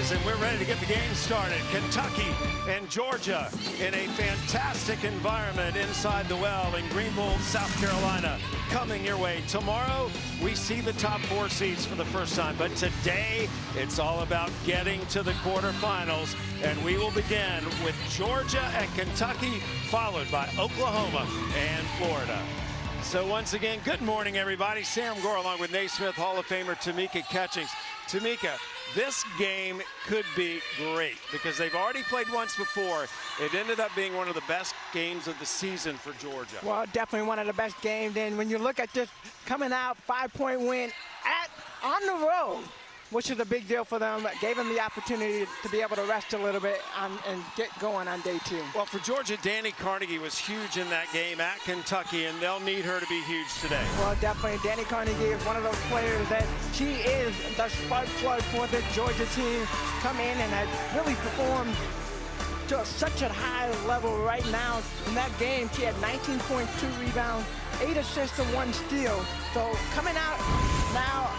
is, and we're ready to get the game started. Kentucky and Georgia in a fantastic environment inside the well in Greenville, South Carolina. Coming your way tomorrow, we see the top 4 seeds for the first time, but today it's all about getting to the quarterfinals, and we will begin with Georgia and Kentucky, followed by Oklahoma and Florida. So once again, good morning, everybody. Sam Gore along with Naismith Hall of Famer Tamika Catchings. Tamika, this game could be great because they've already played once before. It ended up being one of the best games of the season for Georgia. Well, definitely one of the best games. And when you look at this coming out 5-point win on the road, which is a big deal for them, gave them the opportunity to be able to rest a little bit and get going on day 2. Well, for Georgia, Danny Carnegie was huge in that game at Kentucky, and they'll need her to be huge today. Well, definitely, Danny Carnegie is one of those players that she is the spark plug for the Georgia team. Come in and has really performed to such a high level right now. In that game, she had 19.2 rebounds, 8 assists and 1 steal. So coming out now,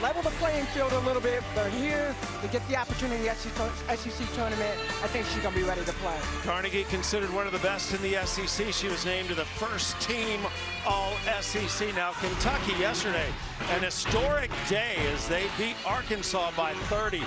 level the playing field a little bit. They're here to get the opportunity at the SEC tournament. I think she's going to be ready to play. Carnegie considered one of the best in the SEC. She was named to the first team All-SEC. Now, Kentucky yesterday, an historic day as they beat Arkansas by 30.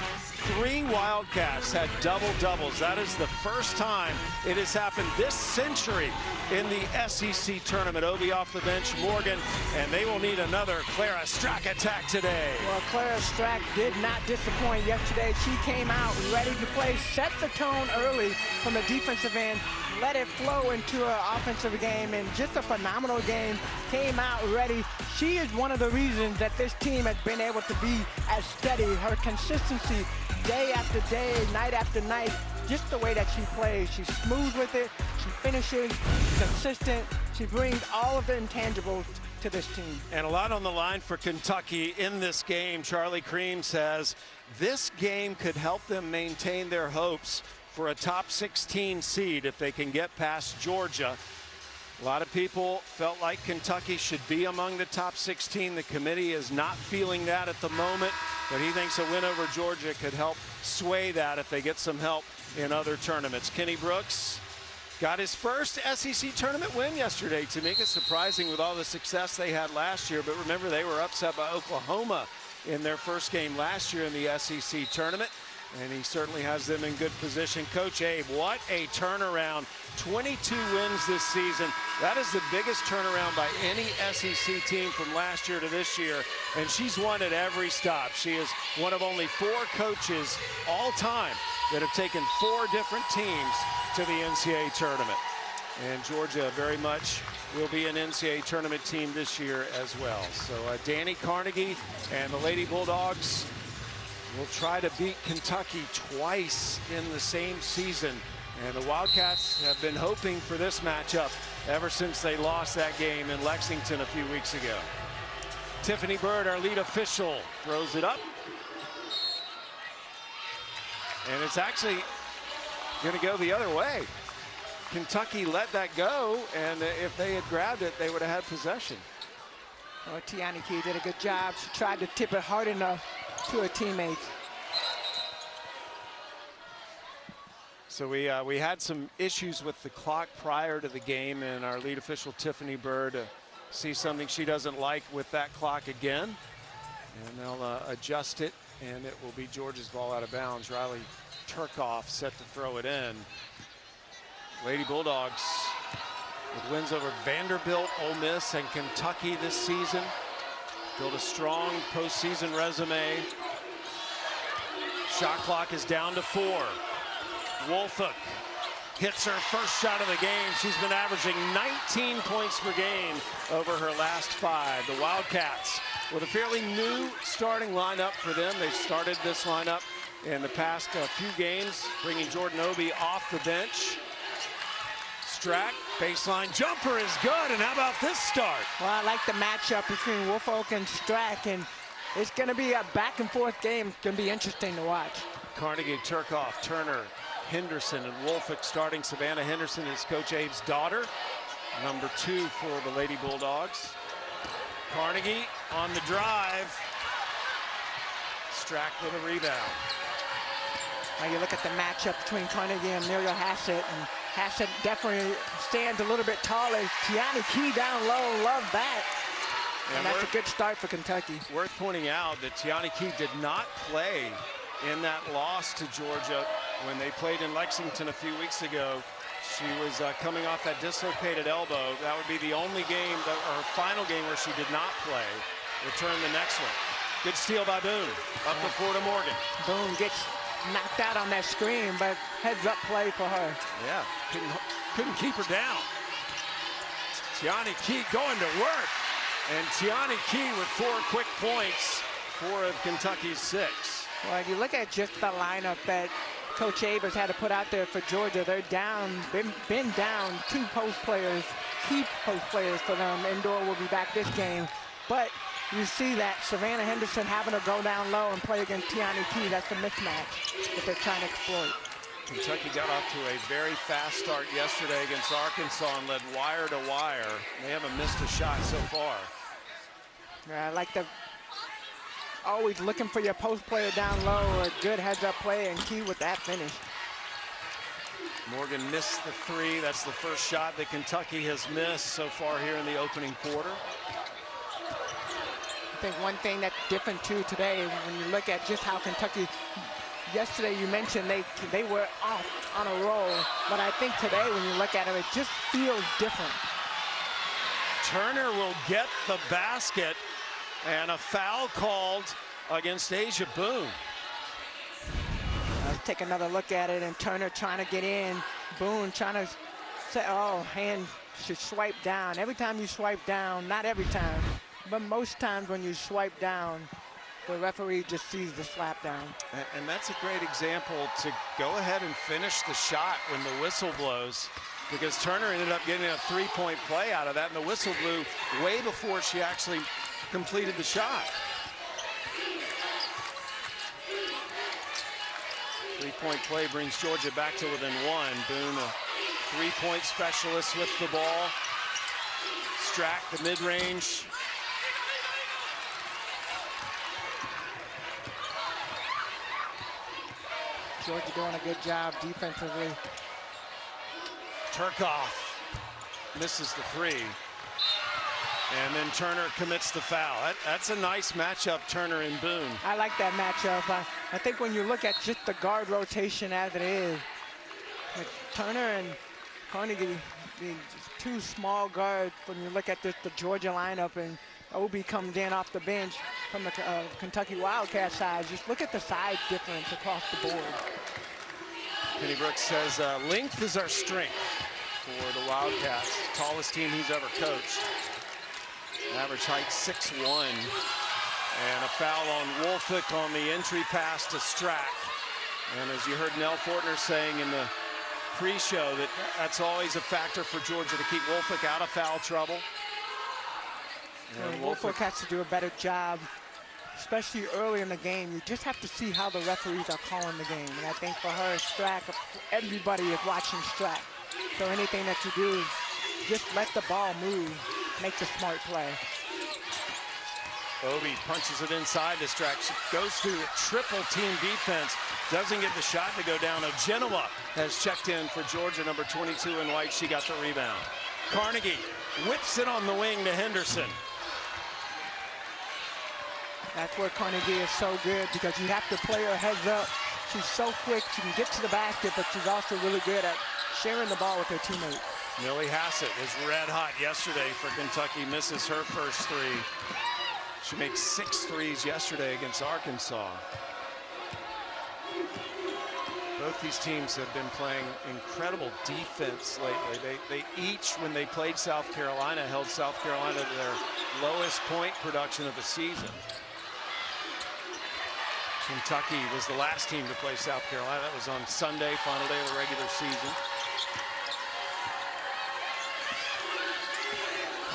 3 Wildcats had double-doubles. That is the first time it has happened this century in the SEC tournament. Obi off the bench, Morgan, and they will need another Clara Strack attack today. Well, Clara Strack did not disappoint yesterday. She came out ready to play, set the tone early from the defensive end, let it flow into an offensive game, and just a phenomenal game. Came out ready. She is one of the reasons that this team has been able to be as steady. Her consistency, day after day, night after night, just the way that she plays. She's smooth with it, she finishes, consistent. She brings all of the intangibles to this team. And a lot on the line for Kentucky in this game. Charlie Cream says this game could help them maintain their hopes for a top 16 seed if they can get past Georgia. A lot of people felt like Kentucky should be among the top 16. The committee is not feeling that at the moment, but he thinks a win over Georgia could help sway that if they get some help in other tournaments. Kenny Brooks got his first SEC tournament win yesterday. Tamika, surprising with all the success they had last year, but remember they were upset by Oklahoma in their first game last year in the SEC tournament. And he certainly has them in good position. Coach Abe, what a turnaround. 22 wins this season. That is the biggest turnaround by any SEC team from last year to this year. And she's won at every stop. She is one of only 4 coaches all time that have taken 4 different teams to the NCAA tournament. And Georgia very much will be an NCAA tournament team this year as well. So Danny Carnegie and the Lady Bulldogs will try to beat Kentucky twice in the same season. And the Wildcats have been hoping for this matchup ever since they lost that game in Lexington a few weeks ago. Tiffany Bird, our lead official, throws it up. And it's actually going to go the other way. Kentucky let that go, and if they had grabbed it, they would have had possession. Well, Tiani Key did a good job. She tried to tip it hard enough to her teammates. So we had some issues with the clock prior to the game, and our lead official Tiffany Bird sees something she doesn't like with that clock again, and they'll adjust it, and it will be Georgia's ball out of bounds. Riley Turkoff set to throw it in. Lady Bulldogs with wins over Vanderbilt, Ole Miss, and Kentucky this season. Build a strong postseason resume. Shot clock is down to 4. Wolfhook hits her first shot of the game. She's been averaging 19 points per game over her last 5. The Wildcats with a fairly new starting lineup for them. They've started this lineup in the past few games, bringing Jordan Obi off the bench. Strack, baseline jumper is good, and how about this start? Well, I like the matchup between Wolfhook and Strack, and it's going to be a back-and-forth game. It's going to be interesting to watch. Carnegie, Turkoff, Turner, Henderson, and Wolfhook starting. Savannah Henderson is Coach Abe's daughter, number 2 for the Lady Bulldogs. Carnegie on the drive. Strack with a rebound. Now you look at the matchup between Carnegie and Muriel Hassett, and Hassett definitely stands a little bit taller. Tiani Key down low, love that. And that's a good start for Kentucky. Worth pointing out that Tiani Key did not play in that loss to Georgia when they played in Lexington a few weeks ago. She was coming off that dislocated elbow. That would be the only game, or final game, where she did not play. Return the next one. Good steal by Boone. Up the floor to Morgan. Boone gets knocked out on that screen, but heads up play for her. Yeah, couldn't keep her down. Tiani Key going to work. And Tiani Key with 4 quick points, 4 of Kentucky's 6. Well, if you look at just the lineup that Coach Abers had to put out there for Georgia, they're down, been down 2 post players, key post players for them. Indoor will be back this game. But you see that Savannah Henderson having to go down low and play against Tiani Key. That's the mismatch that they're trying to exploit. Kentucky got off to a very fast start yesterday against Arkansas and led wire to wire. They haven't missed a shot so far. I like the always looking for your post player down low, or a good heads-up play, and Key with that finish. Morgan missed the 3. That's the first shot that Kentucky has missed so far here in the opening quarter. I think one thing that's different too today, when you look at just how Kentucky, yesterday you mentioned they were off on a roll, but I think today when you look at it, it just feels different. Turner will get the basket, and a foul called against Asia Boone. Let's take another look at it, and Turner trying to get in. Boone trying to say, oh, hand should swipe down. Every time you swipe down, not every time, but most times when you swipe down, the referee just sees the slap down. And that's a great example to go ahead and finish the shot when the whistle blows, because Turner ended up getting a 3-point play out of that, and the whistle blew way before she actually completed the shot. 3-point play brings Georgia back to within 1. Boone, a 3-point specialist with the ball. Strack, the mid-range. Georgia doing a good job defensively. Turkoff misses the 3. And then Turner commits the foul. That's a nice matchup, Turner and Boone. I like that matchup. I think when you look at just the guard rotation as it is, with Turner and Carnegie being 2 small guards, when you look at the Georgia lineup, and Obi comes in off the bench from the Kentucky Wildcat side, just look at the size difference across the board. Kenny Brooks says length is our strength for the Wildcats. Tallest team he's ever coached. Average height 6'1", and a foul on Wolfick on the entry pass to Strack. And as you heard Nell Fortner saying in the pre-show, that's always a factor for Georgia to keep Wolfick out of foul trouble. And Wolfick has to do a better job, especially early in the game. You just have to see how the referees are calling the game. And I think for her, Strack, everybody is watching Strack. So anything that you do, just let the ball move. Make the smart play. Obi punches it inside to Strack. She goes through a triple team defense. Doesn't get the shot to go down. Genoa has checked in for Georgia, number 22 in white. She got the rebound. Carnegie whips it on the wing to Henderson. That's where Carnegie is so good, because you have to play her heads up. She's so quick. She can get to the basket, but she's also really good at sharing the ball with her teammates. Millie Hassett was red hot yesterday for Kentucky, misses her first 3. She made 6 threes yesterday against Arkansas. Both these teams have been playing incredible defense lately. They each, when they played South Carolina, held South Carolina to their lowest point production of the season. Kentucky was the last team to play South Carolina. That was on Sunday, final day of the regular season.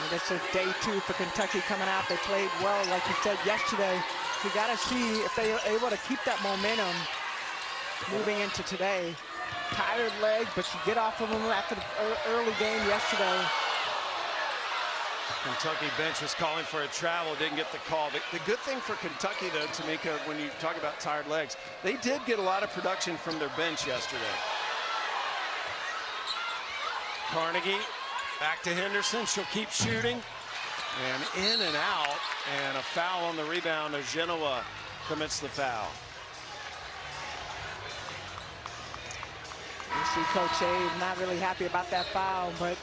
This is day 2 for Kentucky coming out. They played well, like you said yesterday. You got to see if they are able to keep that momentum moving into today. Tired legs, but you get off of them after the early game yesterday. Kentucky bench was calling for a travel, didn't get the call. The good thing for Kentucky, though, Tamika, when you talk about tired legs, they did get a lot of production from their bench yesterday. Carnegie back to Henderson. She'll keep shooting. And in and out. And a foul on the rebound as Genoa commits the foul. You see Coach Abe not really happy about that foul, but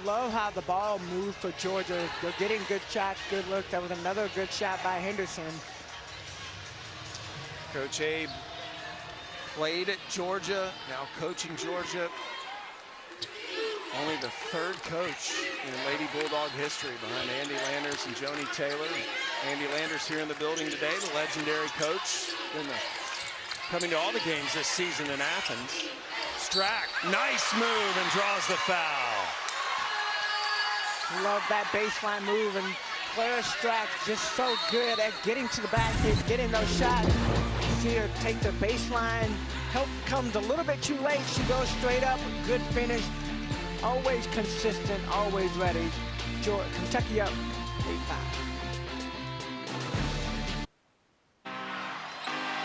love how the ball moved for Georgia. They're getting good shots, good look. That was another good shot by Henderson. Coach Abe played at Georgia, now coaching Georgia. Only the third coach in Lady Bulldog history behind Andy Landers and Joni Taylor. Andy Landers here in the building today, the legendary coach. Coming to all the games this season in Athens. Strack, nice move and draws the foul. Love that baseline move, and Clara Strack just so good at getting to the basket, getting those shots. See her take the baseline, help comes a little bit too late. She goes straight up, good finish. Always consistent, always ready. Kentucky up 8-5.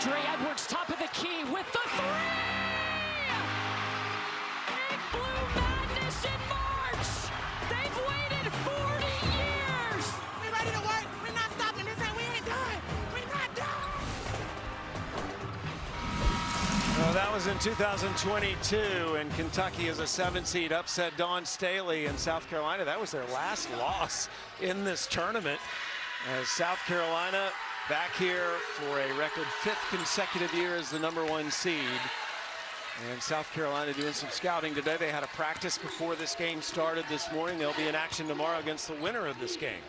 Dre Edwards, top of the key with the three! Big Blue Madness in March! They've waited 40 years! We ready to work. We're not stopping this, and we ain't done. We're not done. Well, that was in 2022, and Kentucky is a 7 seed, upset Dawn Staley in South Carolina. That was their last loss in this tournament, as South Carolina back here for a record 5th consecutive year as the #1 seed. And South Carolina doing some scouting today. They had a practice before this game started this morning. They'll be in action tomorrow against the winner of this game.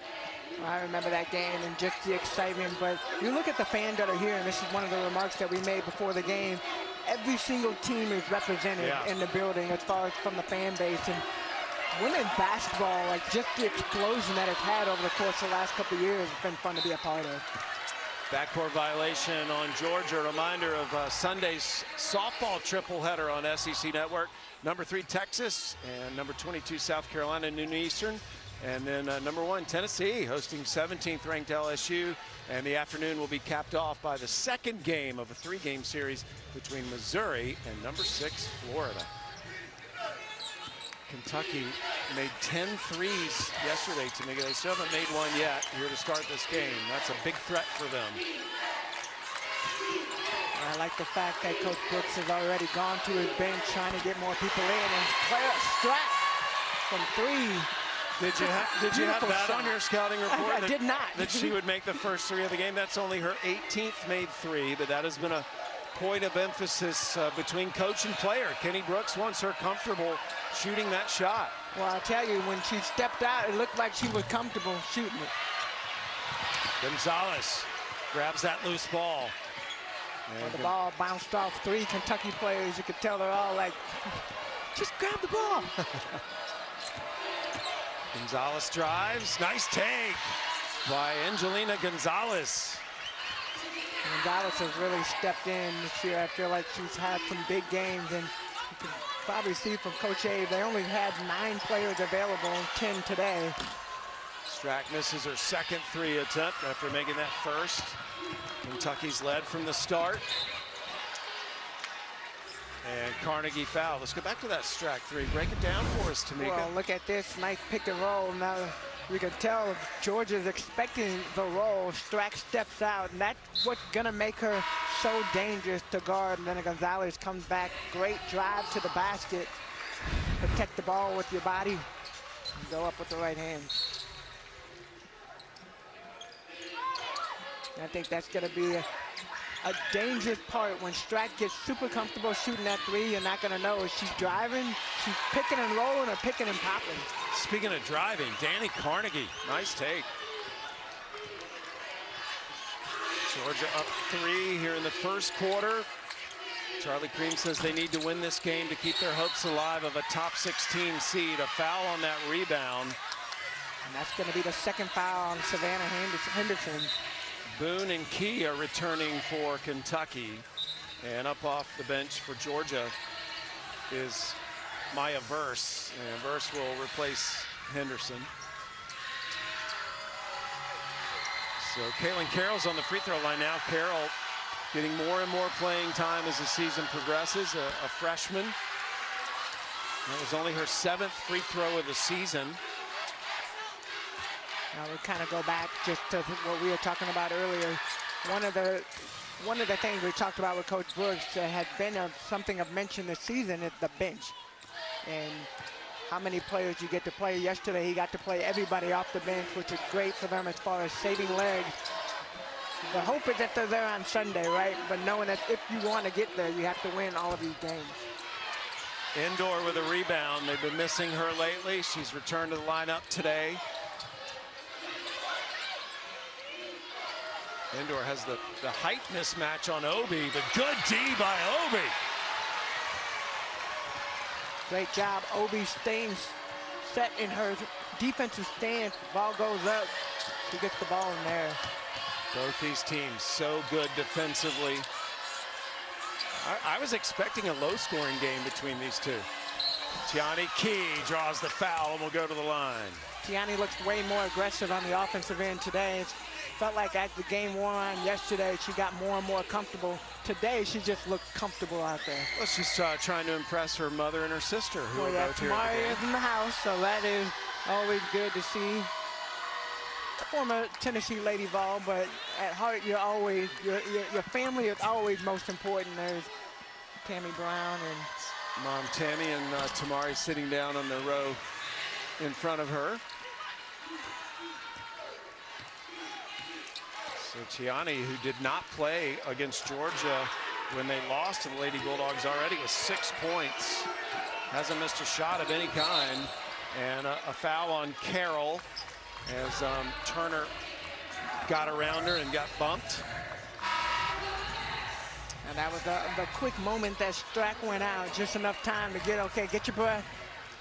I remember that game and just the excitement, but you look at the fans that are here, and this is one of the remarks that we made before the game. Every single team is represented in the building as far as from the fan base. And women's basketball, like just the explosion that it's had over the course of the last couple of years, has been fun to be a part of. Backcourt violation on Georgia. Reminder of Sunday's softball tripleheader on SEC Network. #3 Texas and #22 South Carolina noon Eastern. And then #1 Tennessee hosting 17th ranked LSU. And the afternoon will be capped off by the second game of a 3-game series between Missouri and #6 Florida. Kentucky made 10 threes yesterday, Tamika. They still haven't made one yet here to start this game. That's a big threat for them. I like the fact that Coach Brooks has already gone to his bench trying to get more people in. And Clara Strack from 3. Did you have that on your scouting report? I did not. That she would make the first 3 of the game. That's only her 18th made 3, but that has been a point of emphasis between coach and player. Kenny Brooks wants her comfortable shooting that shot. Well, I'll tell you, when she stepped out, it looked like she was comfortable shooting it. Gonzalez grabs that loose ball. Well, the ball bounced off 3 Kentucky players. You could tell they're all like, just grab the ball. Gonzalez drives. Nice take by Angelina Gonzalez. Gonzalez has really stepped in this year. I feel like she's had some big games, and you can probably see from Coach Abe, they only had 9 players available and 10 today. Strack misses her second 3 attempt after making that first. Kentucky's led from the start. And Carnegie foul. Let's go back to that Strack 3. Break it down for us, Tamika. Well, look at this nice pick and roll. Now you can tell Georgia's expecting the roll. Strack steps out, and that's what's gonna make her so dangerous to guard. And then Gonzalez comes back. Great drive to the basket. Protect the ball with your body. And go up with the right hand. And I think that's gonna be a dangerous part. When Strack gets super comfortable shooting that 3, you're not gonna know if she's driving, she's picking and rolling, or picking and popping. Speaking of driving, Danny Carnegie, nice take. Georgia up 3 here in the first quarter. Charlie Cream says they need to win this game to keep their hopes alive of a top 16 seed. A foul on that rebound. And that's gonna be the second foul on Savannah Henderson. Boone and Key are returning for Kentucky. And up off the bench for Georgia is Maya Verse. And Verse will replace Henderson. So Kaylin Carroll's on the free throw line now. Carroll getting more and more playing time as the season progresses, a freshman. That was only her 7th free throw of the season. Now we kind of go back just to what we were talking about earlier. One of the things we talked about with Coach Brooks that had been something of mention this season is the bench. And how many players you get to play. Yesterday, he got to play everybody off the bench, which is great for them as far as saving legs. The hope is that they're there on Sunday, right? But knowing that if you want to get there, you have to win all of these games. Indoor with a rebound. They've been missing her lately. She's returned to the lineup today. Indoor has the height mismatch on Obi, but good D by Obi. Great job, Obi staying set in her defensive stance. Ball goes up, she gets the ball in there. Both these teams so good defensively. I was expecting a low-scoring game between these two. Tiani Key draws the foul and will go to the line. Tiani looks way more aggressive on the offensive end today. It felt like as the game wore on yesterday, she got more and more comfortable. Today, she just looked comfortable out there. Well, she's trying to impress her mother and her sister, who are both here at the Tamari game. is in the house, so that is always good to see. Former Tennessee Lady Vol, but at heart, you're always your family is always most important. There's Tammy Brown and Mom Tammy and Tamari sitting down on the row in front of her. So Tiani, who did not play against Georgia when they lost to the Lady Bulldogs already, with 6 points. Hasn't missed a shot of any kind. And a foul on Carroll as Turner got around her and got bumped. And that was the quick moment that Strack went out, just enough time to get your breath.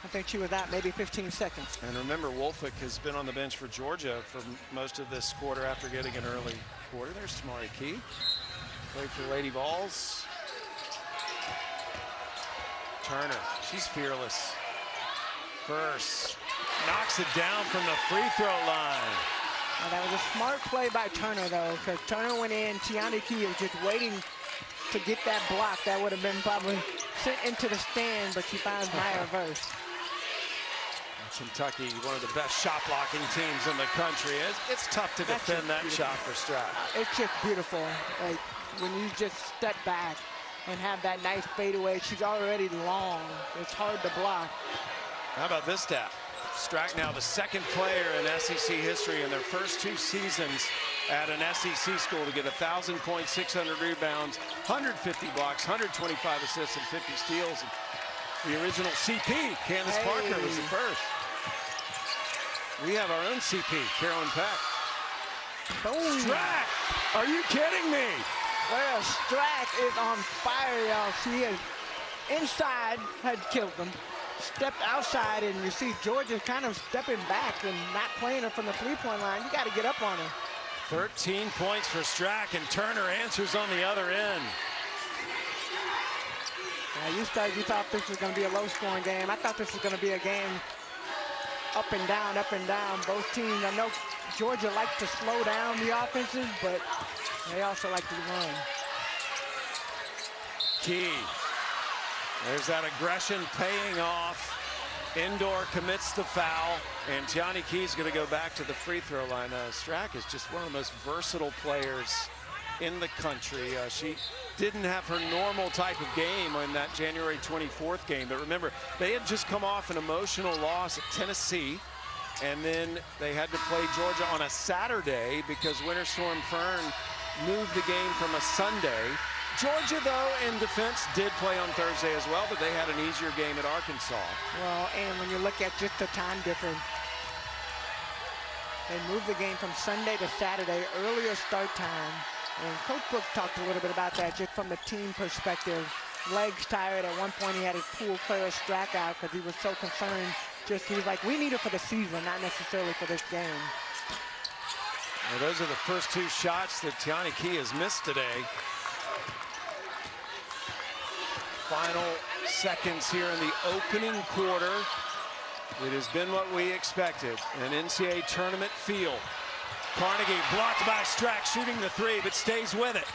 I think she was out maybe 15 seconds. And remember, Wolfick has been on the bench for Georgia for most of this quarter after getting an early quarter. There's Tamari Key. Played for Lady Vols. Turner, she's fearless. First, knocks it down from the free throw line. And that was a smart play by Turner, though, because Turner went in. Tiani Key was just waiting to get that block. That would have been probably sent into the stand, but she finds Maya Verse. Kentucky, one of the best shot blocking teams in the country. It's tough to defend that shot for Strack. It's just beautiful. Like when you just step back and have that nice fadeaway, she's already long. It's hard to block. How about this stat? Strack now the 2nd player in SEC history in their first 2 seasons at an SEC school to get 1,000 points, 600 rebounds, 150 blocks, 125 assists, and 50 steals. And the original CP, Candace Parker, was the first. We have our own CP, Carolyn Peck. Boom. Strack! Are you kidding me? Well, Strack is on fire, y'all. She is inside, had killed them. Stepped outside, and you see Georgia kind of stepping back and not playing her from the three-point line. You got to get up on her. 13 points for Strack, and Turner answers on the other end. Now you thought this was going to be a low-scoring game. I thought this was going to be a game up and down, up and down. Both teams, I know Georgia likes to slow down the offenses, but they also like to run. Key. There's that aggression paying off. Indoor commits the foul, and Tiani Key's going to go back to the free throw line. Strack is just one of the most versatile players in the country. She didn't have her normal type of game in that January 24th game, but remember, they had just come off an emotional loss at Tennessee, and then they had to play Georgia on a Saturday because Winter Storm Fern moved the game from a Sunday. Georgia, though, in defense, did play on Thursday as well, but they had an easier game at Arkansas. Well, and when you look at just the time difference, they moved the game from Sunday to Saturday, earlier start time. And Coach Brooks talked a little bit about that just from the team perspective. Legs tired. At one point, he had his pool player Strack out because he was so concerned. He was like, we need it for the season, not necessarily for this game. Well, those are the first 2 shots that Tiani Key has missed today. Final seconds here in the opening quarter. It has been what we expected, an NCAA tournament feel. Carnegie blocked by Strack, shooting the three, but stays with it.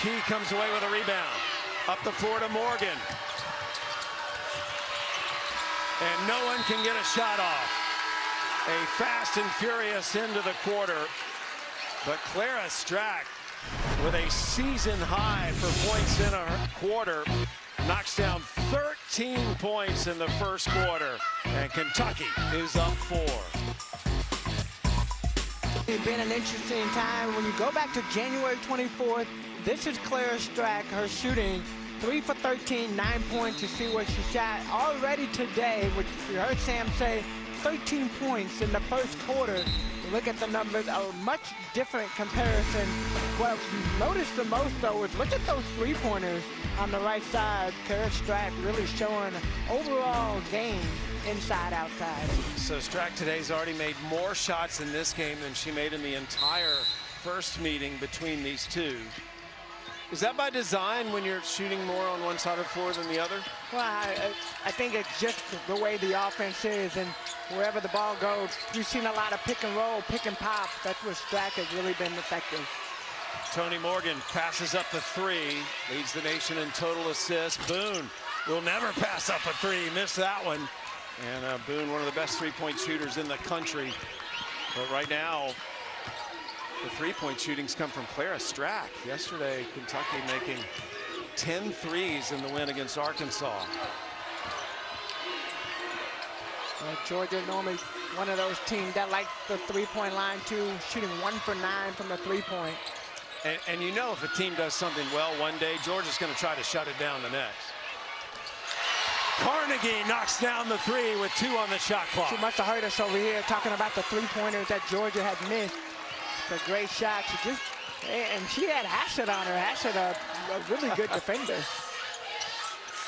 Key comes away with a rebound. Up the floor to Morgan. And no one can get a shot off. A fast and furious end of the quarter. But Clara Strack, with a season high for points in a quarter, knocks down 13 points in the first quarter. And Kentucky is up 4. It's been an interesting time. When you go back to January 24th, this is Clara Strack, her shooting 3 for 13, 9 points. To see what she shot already today, which you heard Sam say, 13 points in the first quarter. Look at the numbers, a much different comparison. What you noticed the most, though, is look at those three-pointers on the right side. Clara Strack really showing overall game inside, outside. So Strack today's already made more shots in this game than she made in the entire first meeting between these two. Is that by design when you're shooting more on one side of the floor than the other? Well, I think it's just the way the offense is, and wherever the ball goes, you've seen a lot of pick and roll, pick and pop. That's where Strack has really been effective. Toni Morgan passes up the three, leads the nation in total assists. Boone will never pass up a three, missed that one. And Boone, one of the best three-point shooters in the country. But right now, the three-point shootings come from Clara Strack. Yesterday, Kentucky making 10 threes in the win against Arkansas. Georgia normally one of those teams that like the three-point line too, shooting 1 for 9 from the three-point. And you know if a team does something well one day, Georgia's going to try to shut it down the next. Carnegie knocks down the three with 2 on the shot clock. She must have heard us over here talking about the three-pointers that Georgia had missed. It's a great shot. And she had Hassett on her. Hassett, a really good defender.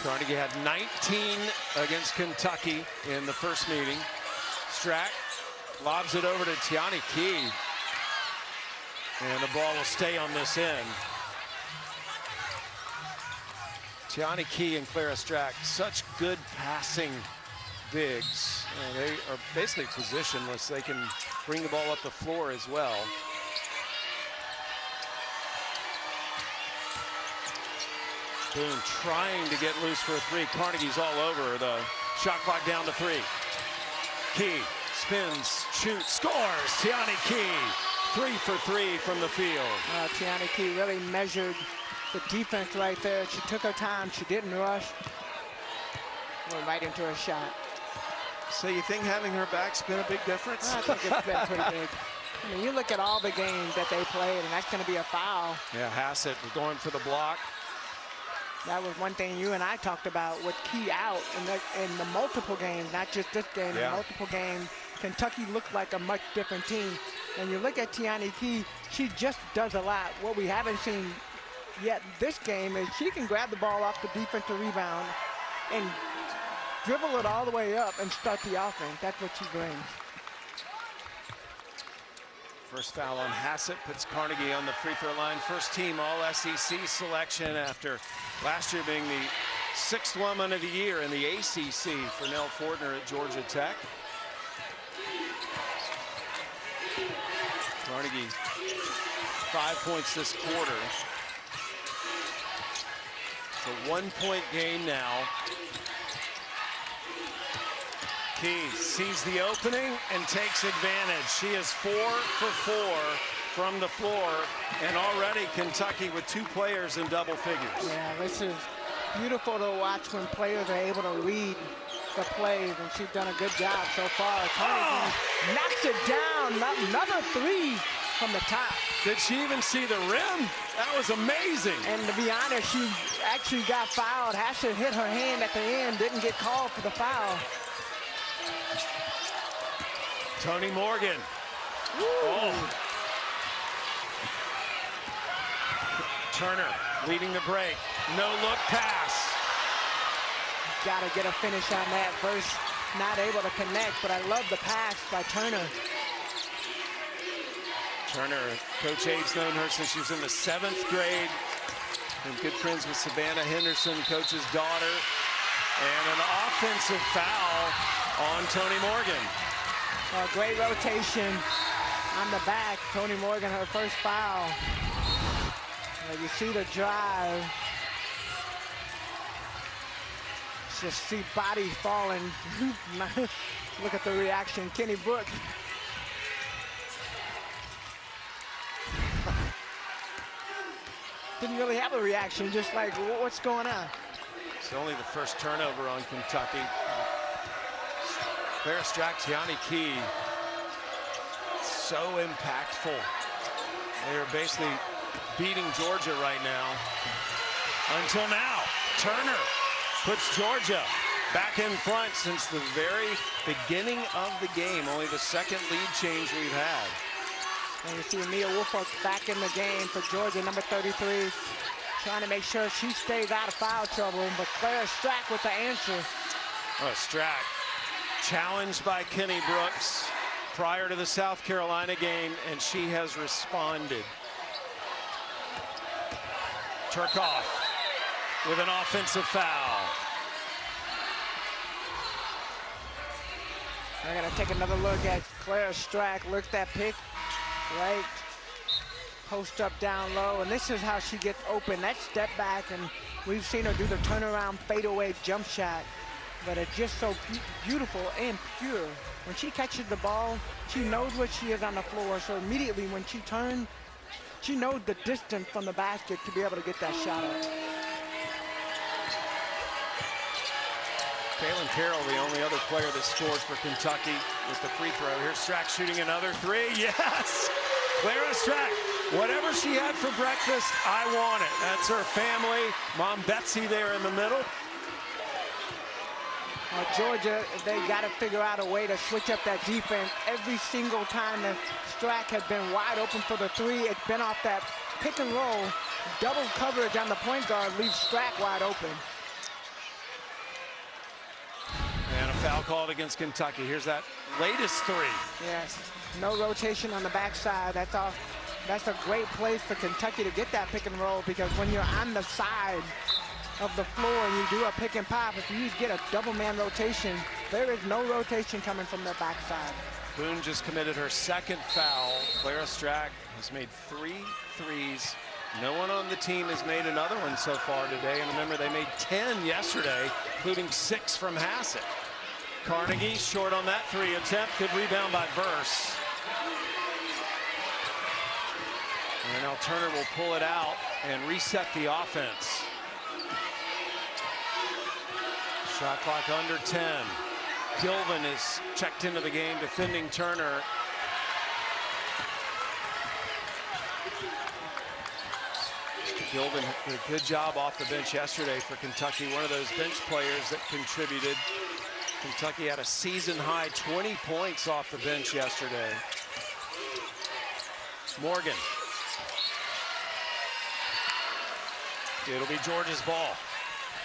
Carnegie had 19 against Kentucky in the first meeting. Strack lobs it over to Tiani Key. And the ball will stay on this end. Tiani Key and Clara Strack, such good passing bigs. They are basically positionless. They can bring the ball up the floor as well. Boone trying to get loose for a three. Carnegie's all over. The shot clock down to 3. Key spins, shoots, scores. Tiani Key, 3 for 3 from the field. Tiani Key really measured the defense right there. She took her time. She didn't rush. Went right into her shot. So you think having her back's been a big difference? I think it's been pretty big. I mean, you look at all the games that they played, and that's going to be a foul. Yeah, Hassett going for the block. That was one thing you and I talked about with Key out in the multiple games, not just this game, in multiple games. Kentucky looked like a much different team. And you look at Tiani Key, she just does a lot. What we haven't seen yet this game is she can grab the ball off the defensive rebound and dribble it all the way up and start the offense. That's what she brings. First foul on Hassett puts Carnegie on the free throw line. First team All-SEC selection after last year being the 6th woman of the year in the ACC for Nell Fortner at Georgia Tech. Carnegie 5 points this quarter. It's a 1-point game now. Key sees the opening and takes advantage. She is 4 for 4 from the floor, and already Kentucky with 2 players in double figures. Yeah, this is beautiful to watch when players are able to read the plays, and she's done a good job so far. Carnegie knocks it down, another 3 from the top. Did she even see the rim? That was amazing. And to be honest, she actually got fouled. Hassett hit her hand at the end, didn't get called for the foul. Toni Morgan. Oh. Turner leading the break. No look pass. Got to get a finish on that. First, not able to connect, but I love the pass by Turner. Turner, Coach Abe's known her since she was in the 7th grade. And good friends with Savannah Henderson, Coach's daughter. And an offensive foul on Tony Morgan. Great rotation on the back. Tony Morgan, her first foul. You see the drive. Just see bodies falling. Look at the reaction. Kenny Brooks. Didn't really have a reaction, just like, what's going on? It's only the first turnover on Kentucky. Clara Strack, Tiani Key, so impactful. They are basically beating Georgia right now. Until now, Turner puts Georgia back in front since the very beginning of the game. Only the second lead change we've had. And you see Mia Woolfolk back in the game for Georgia, number 33, trying to make sure she stays out of foul trouble. But Clara Strack with the answer. Oh, Strack challenged by Kenny Brooks prior to the South Carolina game, and she has responded. Turkoff with an offensive foul. We're gonna take another look at Clara Strack. Look at that pick, right? Post up down low, and this is how she gets open. That step back, and we've seen her do the turnaround fadeaway jump shot, but it's just so beautiful and pure. When she catches the ball, she knows where she is on the floor, so immediately when she turns, she knows the distance from the basket to be able to get that shot up. Kaylin Carroll, the only other player that scores for Kentucky with the free throw. Here's Strack shooting another three. Yes! Clara Strack, whatever she had for breakfast, I want it. That's her family. Mom Betsy there in the middle. Georgia, they got to figure out a way to switch up that defense. Every single time that Strack has been wide open for the three, it's been off that pick and roll. Double coverage on the point guard leaves Strack wide open. And a foul called against Kentucky. Here's that latest three. Yes, no rotation on the backside. That's all. That's a great place for Kentucky to get that pick and roll, because when you're on the side of the floor and you do a pick and pop, if you get a double man rotation, there is no rotation coming from the backside. Boone just committed her second foul. Clara Strack has made 3 threes. No one on the team has made another one so far today. And remember, they made 10 yesterday, including 6 from Hassett. Carnegie short on that 3 attempt. Good rebound by Verse. And now Turner will pull it out and reset the offense. Shot clock under 10. Gilvin is checked into the game, defending Turner. Gilvin did a good job off the bench yesterday for Kentucky. One of those bench players that contributed. Kentucky had a season-high 20 points off the bench yesterday. Morgan. It'll be Georgia's ball.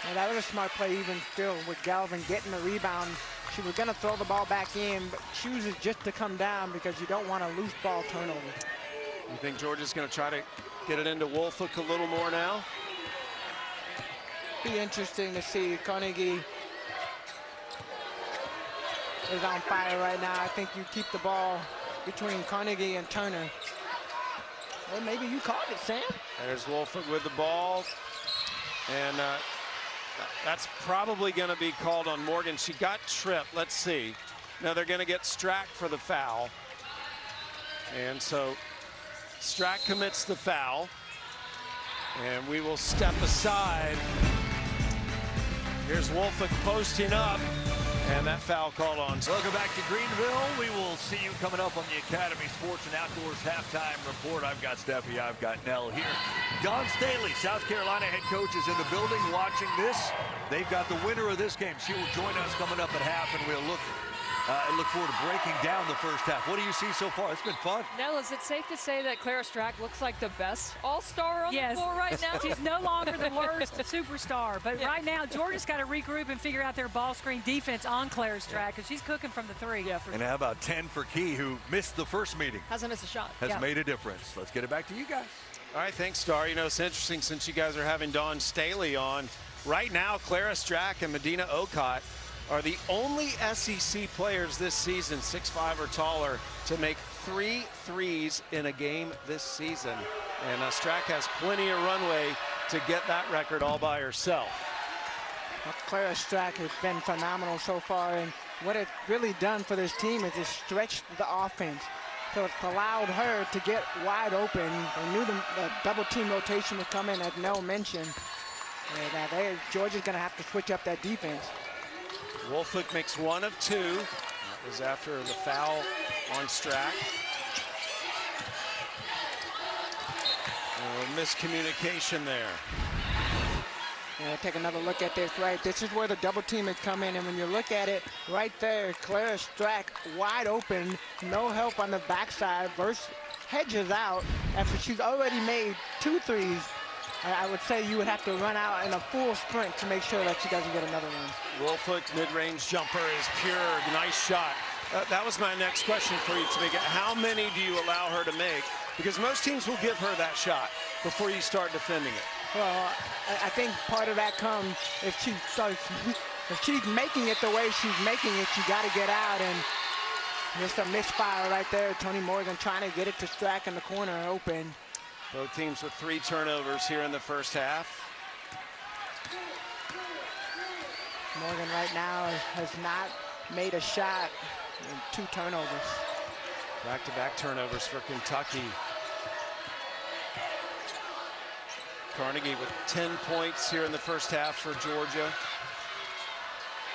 And that was a smart play even still with Galvin getting the rebound. She was going to throw the ball back in, but chooses just to come down because you don't want a loose ball turnover. You think Georgia's going to try to get it into Woolfolk a little more now? Be interesting to see. Carnegie is on fire right now. I think you keep the ball between Carnegie and Turner. Or maybe you called it, Sam. There's Woolfolk with the ball. And that's probably going to be called on Morgan. She got tripped. Let's see. Now they're going to get Strack for the foul. And so Strack commits the foul. And we will step aside. Here's Woolfolk posting up. And that foul called on. Welcome back to Greenville. We will see you coming up on the Academy Sports and Outdoors halftime report. I've got Steffi, I've got Nell here. Don Staley, South Carolina head coach, is in the building watching this. They've got the winner of this game. She will join us coming up at half, and we'll look forward to breaking down the first half. What do you see so far? It's been fun. Nell, is it safe to say that Clara Strack looks like the best all-star on the floor right now? She's no longer the worst superstar, but right now Georgia's got to regroup and figure out their ball screen defense on Clara Strack, because she's cooking from the 3. And how about 10 for Key, who missed the first meeting? Hasn't missed a shot. Has made a difference. Let's get it back to you guys. All right, thanks, Star. You know, it's interesting since you guys are having Dawn Staley on. Right now, Clara Strack and Medina Okot are the only SEC players this season, 6'5" or taller, to make 3 threes in a game this season. And Strack has plenty of runway to get that record all by herself. Well, Clara Strack has been phenomenal so far, and what it's really done for this team is it's stretched the offense. So it's allowed her to get wide open. They knew the double team rotation would come in, as Nell mentioned. And Georgia's going to have to switch up that defense. Woolfolk makes 1 of 2. That was after the foul on Strack. Miscommunication there. Take another look at this, right? This is where the double team has come in, and when you look at it right there, Clara Strack wide open, no help on the backside, versus hedges out after she's already made 2 threes. I would say you would have to run out in a full sprint to make sure that she doesn't get another one. Woolfolk mid-range jumper is pure. Nice shot. That was my next question for you, Tamika. How many do you allow her to make? Because most teams will give her that shot before you start defending it. Well, I think part of that comes if she's making it the way she's making it, you got to get out. And just a misfire right there. Toni Morgan trying to get it to Strack in the corner open. Both teams with 3 turnovers here in the first half. Morgan right now has not made a shot and 2 turnovers. Back-to-back turnovers for Kentucky. Carnegie with 10 points here in the first half for Georgia.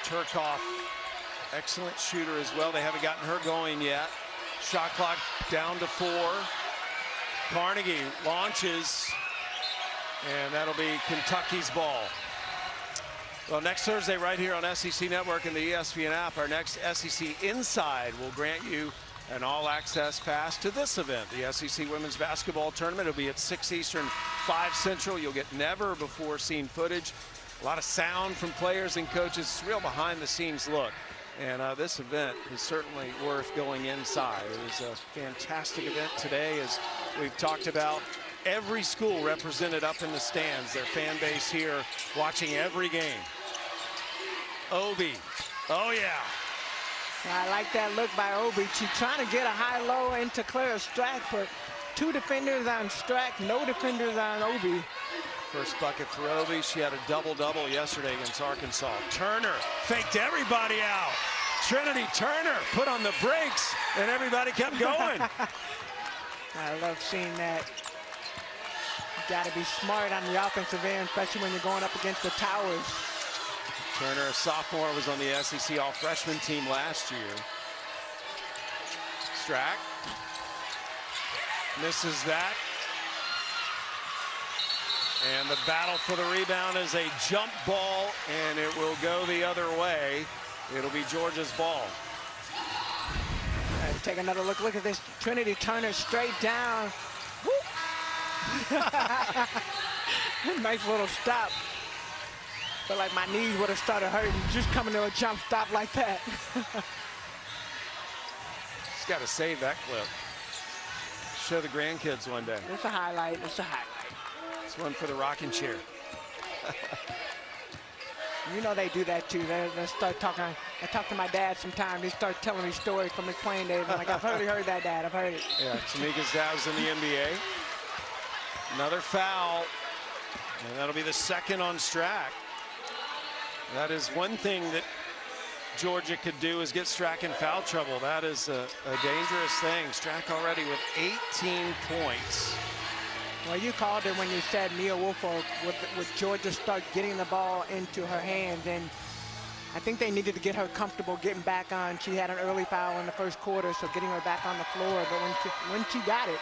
Turcoff, excellent shooter as well. They haven't gotten her going yet. Shot clock down to 4. Carnegie launches, and that'll be Kentucky's ball. Well, next Thursday right here on SEC Network and the ESPN app, our next SEC Inside will grant you an all-access pass to this event, the SEC Women's Basketball Tournament. It'll be at 6 Eastern, 5 Central. You'll get never-before-seen footage, a lot of sound from players and coaches. It's a real behind-the-scenes look. And this event is certainly worth going inside. It was a fantastic event today, as we've talked about. Every school represented up in the stands, their fan base here watching every game. Obi, oh yeah. I like that look by Obi. She's trying to get a high-low into Clara Strack, but 2 defenders on Strack, no defenders on Obi. First bucket for Obi. She had a double-double yesterday against Arkansas. Turner faked everybody out. Trinity Turner put on the brakes, and everybody kept going. I love seeing that. You got to be smart on the offensive end, especially when you're going up against the towers. Turner, a sophomore, was on the SEC all-freshman team last year. Strack misses that. And the battle for the rebound is a jump ball, and it will go the other way. It'll be Georgia's ball. Take another look. Look at this. Trinity Turner straight down. Nice little stop. Felt like my knees would have started hurting just coming to a jump stop like that. Just got to save that clip. Show the grandkids one day. It's a highlight. It's a highlight. It's one for the rocking chair. You know they do that too. They start talking. I talk to my dad sometimes. He starts telling me stories from his playing days. I'm like, I've already heard that, Dad. I've heard it. Yeah, Tamika's dad was in the NBA. Another foul. And that'll be the second on Strack. That is one thing that Georgia could do, is get Strack in foul trouble. That is a dangerous thing. Strack already with 18 points. Well, you called it when you said Mia Woolfolk would Georgia start getting the ball into her hands, and I think they needed to get her comfortable getting back on. She had an early foul in the first quarter, so getting her back on the floor. But when she got it,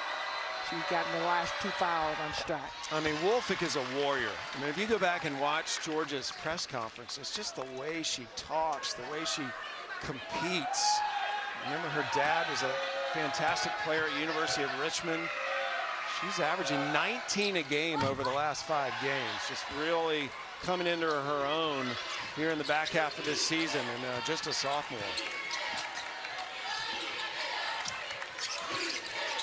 she's gotten the last 2 fouls on Strack. I mean, Woolfolk is a warrior. I mean, if you go back and watch Georgia's press conference, it's just the way she talks, the way she competes. Remember, her dad was a fantastic player at University of Richmond. She's averaging 19 a game over the last 5 games. Just really coming into her own here in the back half of this season, and just a sophomore.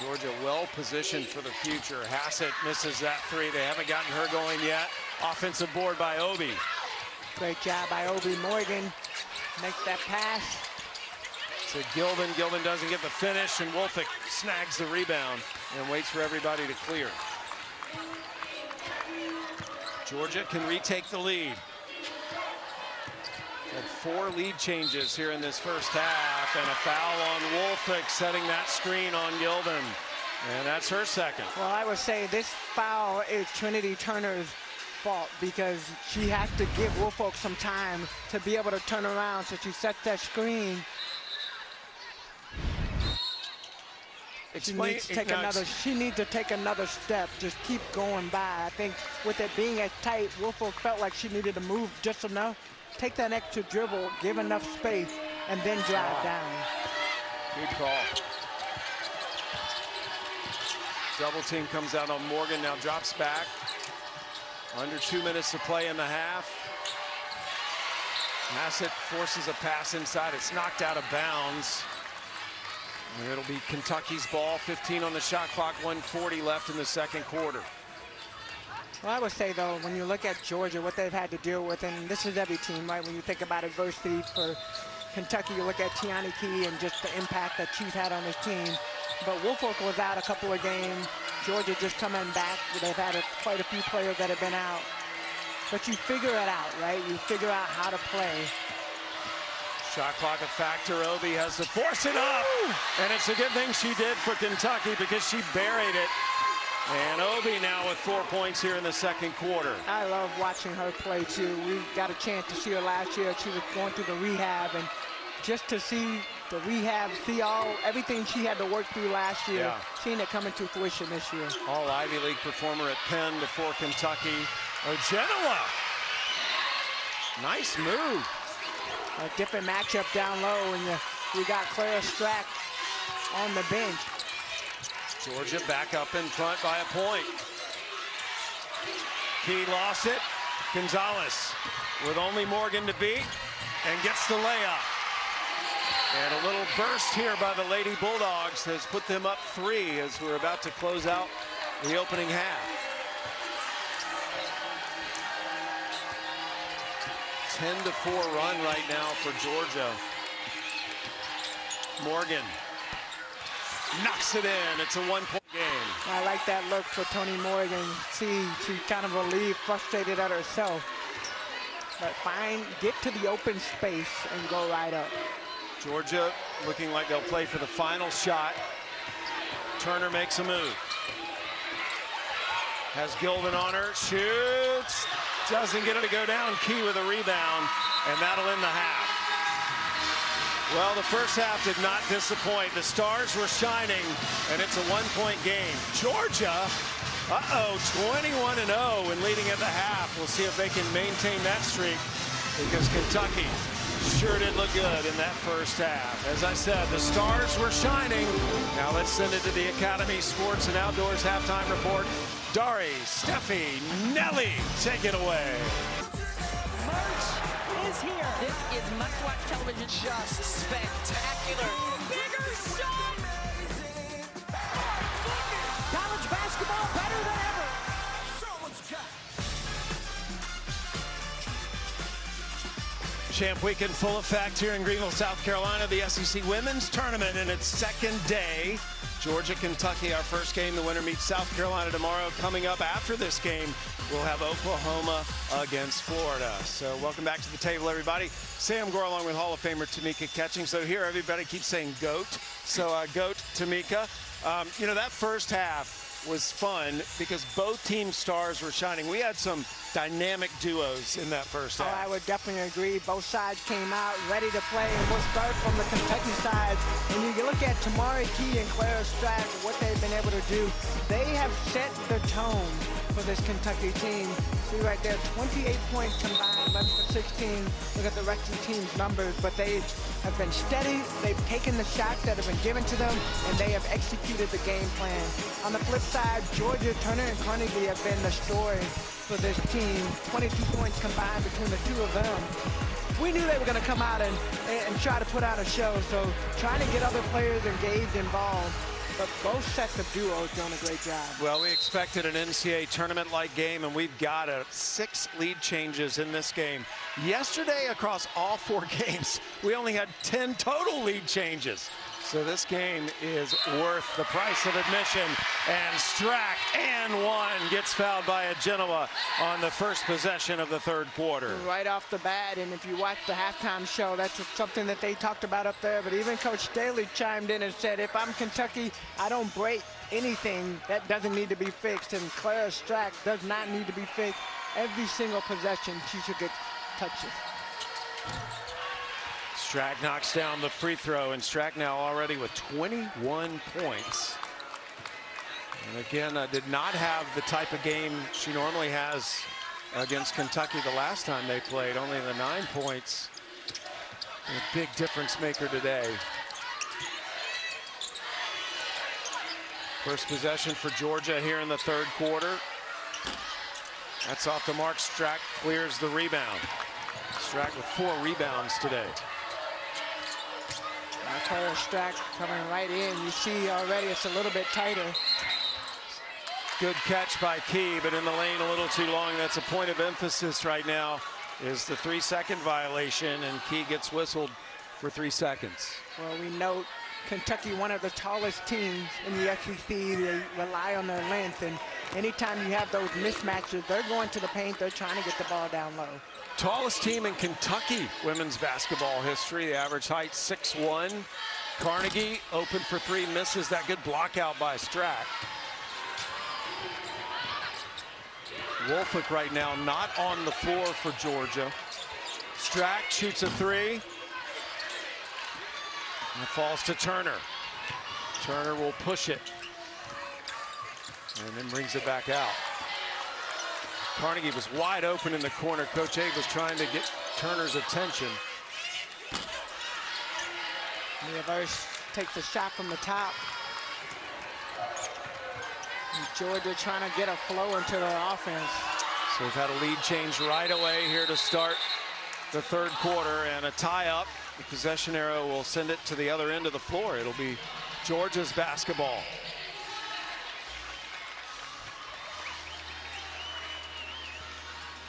Georgia well positioned for the future. Hassett misses that 3. They haven't gotten her going yet. Offensive board by Obi. Great job by Obi. Morgan Makes that pass. To Gilvin. Gilvin doesn't get the finish, and Wolfick snags the rebound and waits for everybody to clear. Georgia can retake the lead. Had 4 lead changes here in this first half, and a foul on Wolfick, setting that screen on Gilvin. And that's her second. Well, I would say this foul is Trinity Turner's fault because she has to give Woolfolk some time to be able to turn around, so she sets that screen. She needs to take another step, just keep going by. I think with it being as tight, Woolfolk felt like she needed to move just enough, take that extra dribble, give enough space, and then drive down. Good call. Double team comes out on Morgan, now drops back. Under 2 minutes to play in the half. Hassett forces a pass inside. It's knocked out of bounds. And it'll be Kentucky's ball. 15 on the shot clock, 1:40 left in the second quarter. Well, I would say, though, when you look at Georgia, what they've had to deal with, and this is every team, right? When you think about adversity for Kentucky, you look at Tiani Key and just the impact that she's had on this team. But Woolfolk was out a couple of games. Georgia just coming back. They've had quite a few players that have been out. But you figure it out, right? You figure out how to play. Shot clock a factor. Obi has to force it up. And it's a good thing she did for Kentucky because she buried it. And Obi now with 4 points here in the second quarter. I love watching her play, too. We got a chance to see her last year. She was going through the rehab. And just to see the rehab, see everything she had to work through last year, seeing it coming to fruition this year. All Ivy League performer at Penn before Kentucky. Genoa. Nice move. A different matchup down low, and you got Clara Strack on the bench. Georgia back up in front by a point. Key lost it. Gonzalez with only Morgan to beat and gets the layup. And a little burst here by the Lady Bulldogs has put them up 3 as we're about to close out the opening half. 10-4 run right now for Georgia. Morgan knocks it in. It's a 1-point game. I like that look for Toni Morgan. See, she's kind of relieved, frustrated at herself. But get to the open space and go right up. Georgia looking like they'll play for the final shot. Turner makes a move. Has Gilvin on her, shoots. Doesn't get it to go down. Key with a rebound, and that'll end the half. Well, the first half did not disappoint. The stars were shining, and it's a 1-point game. Georgia, 21-0 and leading at the half. We'll see if they can maintain that streak because Kentucky sure did look good in that first half. As I said, the stars were shining. Now let's send it to the Academy Sports and Outdoors halftime report. Dari, Steffi, Nelly, take it away. March is here. This is must-watch television. Just spectacular. Bigger shot. College basketball better than ever. Champ Week in full effect here in Greenville, South Carolina. The SEC Women's Tournament in its second day. Georgia, Kentucky, our first game. The winner meets South Carolina tomorrow. Coming up after this game, we'll have Oklahoma against Florida. So welcome back to the table, everybody. Sam Gore along with Hall of Famer Tamika Catching. So here, everybody keeps saying GOAT. So GOAT, Tamika. You know, that first half was fun because both team stars were shining. We had some dynamic duos in that first half. Oh, I would definitely agree. Both sides came out ready to play, and we'll start from the Kentucky side. And you look at Tamari Key and Clara Strack, what they've been able to do. They have set the tone for this Kentucky team. See right there, 28 points combined, 11 for 16. Look at the rest of the team's numbers, but they have been steady. They've taken the shots that have been given to them, and they have executed the game plan. On the flip side, Georgia, Turner, and Carnegie have been the story for this team. 22 points combined between the two of them. We knew they were going to come out and try to put out a show, so trying to get other players engaged, involved. but both sets of duos doing a great job. Well, we expected an NCAA tournament-like game, and we've got 6 lead changes in this game. Yesterday, across all 4 games, we only had 10 total lead changes. So this game is worth the price of admission. And Strack and 1 gets fouled by a Genoa on the first possession of the third quarter. Right off the bat, and if you watch the halftime show, that's something that they talked about up there. But even Coach Staley chimed in and said, if I'm Kentucky, I don't break anything that doesn't need to be fixed. And Clara Strack does not need to be fixed. Every single possession, she should get touches. Strack knocks down the free throw, and Strack now already with 21 points. And again, did not have the type of game she normally has against Kentucky the last time they played. Only the 9 points. A big difference maker today. First possession for Georgia here in the third quarter. That's off the mark. Strack clears the rebound. Strack with 4 rebounds today. Clara Strack coming right in. You see already it's a little bit tighter. Good catch by Key, but in the lane a little too long. That's a point of emphasis right now, is the 3-second violation, and Key gets whistled for 3 seconds. Well, we note Kentucky, one of the tallest teams in the SEC. They rely on their length, and anytime you have those mismatches, they're going to the paint. They're trying to get the ball down low. Tallest team in Kentucky women's basketball history. The average height 6'1". Carnegie open for 3, misses that good block out by Strack. Woolfolk right now not on the floor for Georgia. Strack shoots a 3. And it falls to Turner. Turner will push it and then brings it back out. Carnegie was wide open in the corner. Coach Abe was trying to get Turner's attention. Reverse takes a shot from the top. And Georgia trying to get a flow into their offense. So we've had a lead change right away here to start the third quarter, and a tie up. The possession arrow will send it to the other end of the floor. It'll be Georgia's basketball.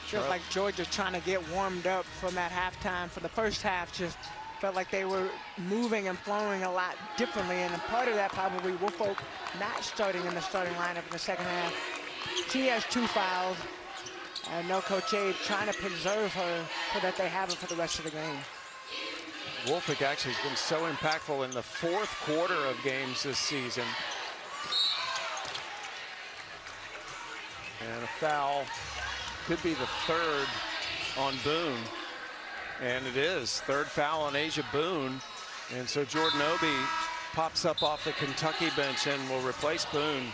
Feels like Georgia trying to get warmed up from that halftime. For the first half, just felt like they were moving and flowing a lot differently, and a part of that probably Woolfolk not starting in the starting lineup in the second half. She has 2 fouls. I know Coach Abe trying to preserve her so that they have it for the rest of the game. Woolfolk actually has been so impactful in the fourth quarter of games this season. And a foul. Could be the 3rd on Boone. And it is. 3rd foul on Asia Boone. And so Jordan Obi pops up off the Kentucky bench and will replace Boone.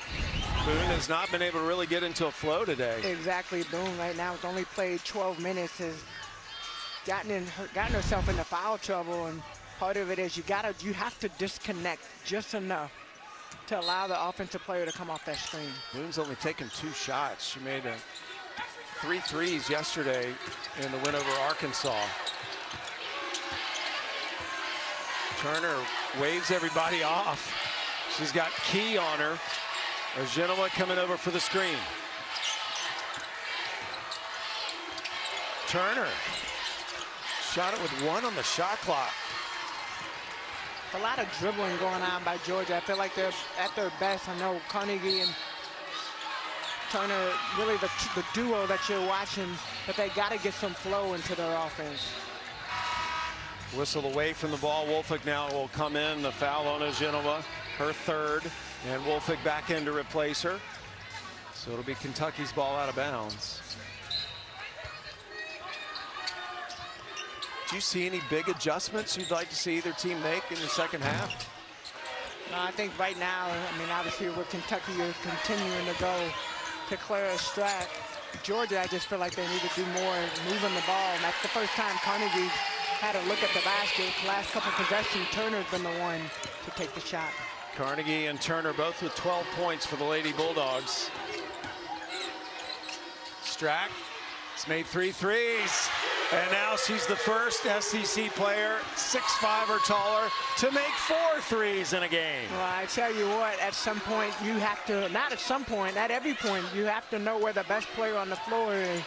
Boone has not been able to really get into a flow today. Exactly. Boone right now has only played 12 minutes, has gotten herself into foul trouble, and part of it is you have to disconnect just enough to allow the offensive player to come off that screen. Boone's only taken 2 shots. She made 3 threes yesterday in the win over Arkansas. Turner waves everybody off. She's got Key on her. As Genoa coming over for the screen. Turner shot it with 1 on the shot clock. A lot of dribbling going on by Georgia. I feel like they're at their best. I know Carnegie and Turner, really the duo that you're watching, but they got to get some flow into their offense. Whistle away from the ball. Woolfolk now will come in. The foul on Genova, her 3rd, and Woolfolk back in to replace her. So it'll be Kentucky's ball out of bounds. Do you see any big adjustments you'd like to see either team make in the second half? No, I think right now, I mean, obviously with Kentucky, you're continuing to go to Clara Strack. Georgia, I just feel like they need to do more moving the ball. And that's the first time Carnegie had a look at the basket. Last couple possessions, Turner's been the one to take the shot. Carnegie and Turner both with 12 points for the Lady Bulldogs. Strack has made 3 threes. And now she's the first SEC player, 6'5" or taller, to make 4 threes in a game. Well, I tell you what, at some point you have to, not at some point, at every point, you have to know where the best player on the floor is.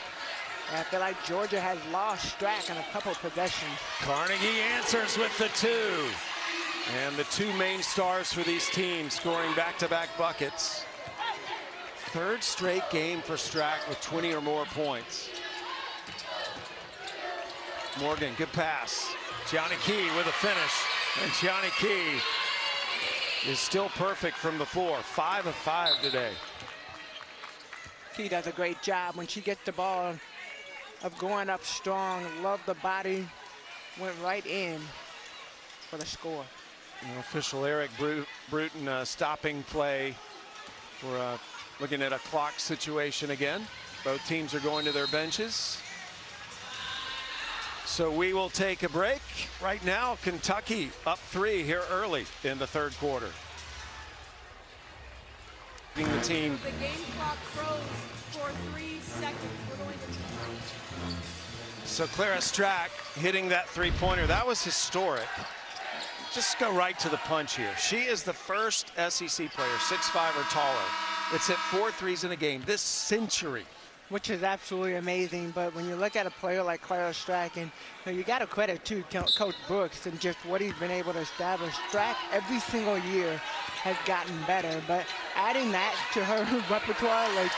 I feel like Georgia has lost Strack in a couple possessions. Carnegie answers with the 2. And the 2 main stars for these teams scoring back-to-back buckets. 3rd straight game for Strack with 20 or more points. Morgan, good pass. Gianni Key with a finish. And Gianni Key is still perfect from the floor. 5 of 5 today. Key does a great job when she gets the ball of going up strong. Love the body. Went right in for the score. Official Eric Bruton stopping play for looking at a clock situation again. Both teams are going to their benches. So we will take a break. Right now, Kentucky up 3 here early in the 3rd quarter. The team. The game clock froze for 3 seconds. We're going to. So Clara Strack hitting that 3-pointer. That was historic. Just go right to the punch here. She is the first SEC player, 6'5" or taller. It's hit 4 threes in a game this century. Which is absolutely amazing, but when you look at a player like Clara Strack, and you got to credit to Coach Brooks and just what he's been able to establish. Strack every single year has gotten better, but adding that to her repertoire, like,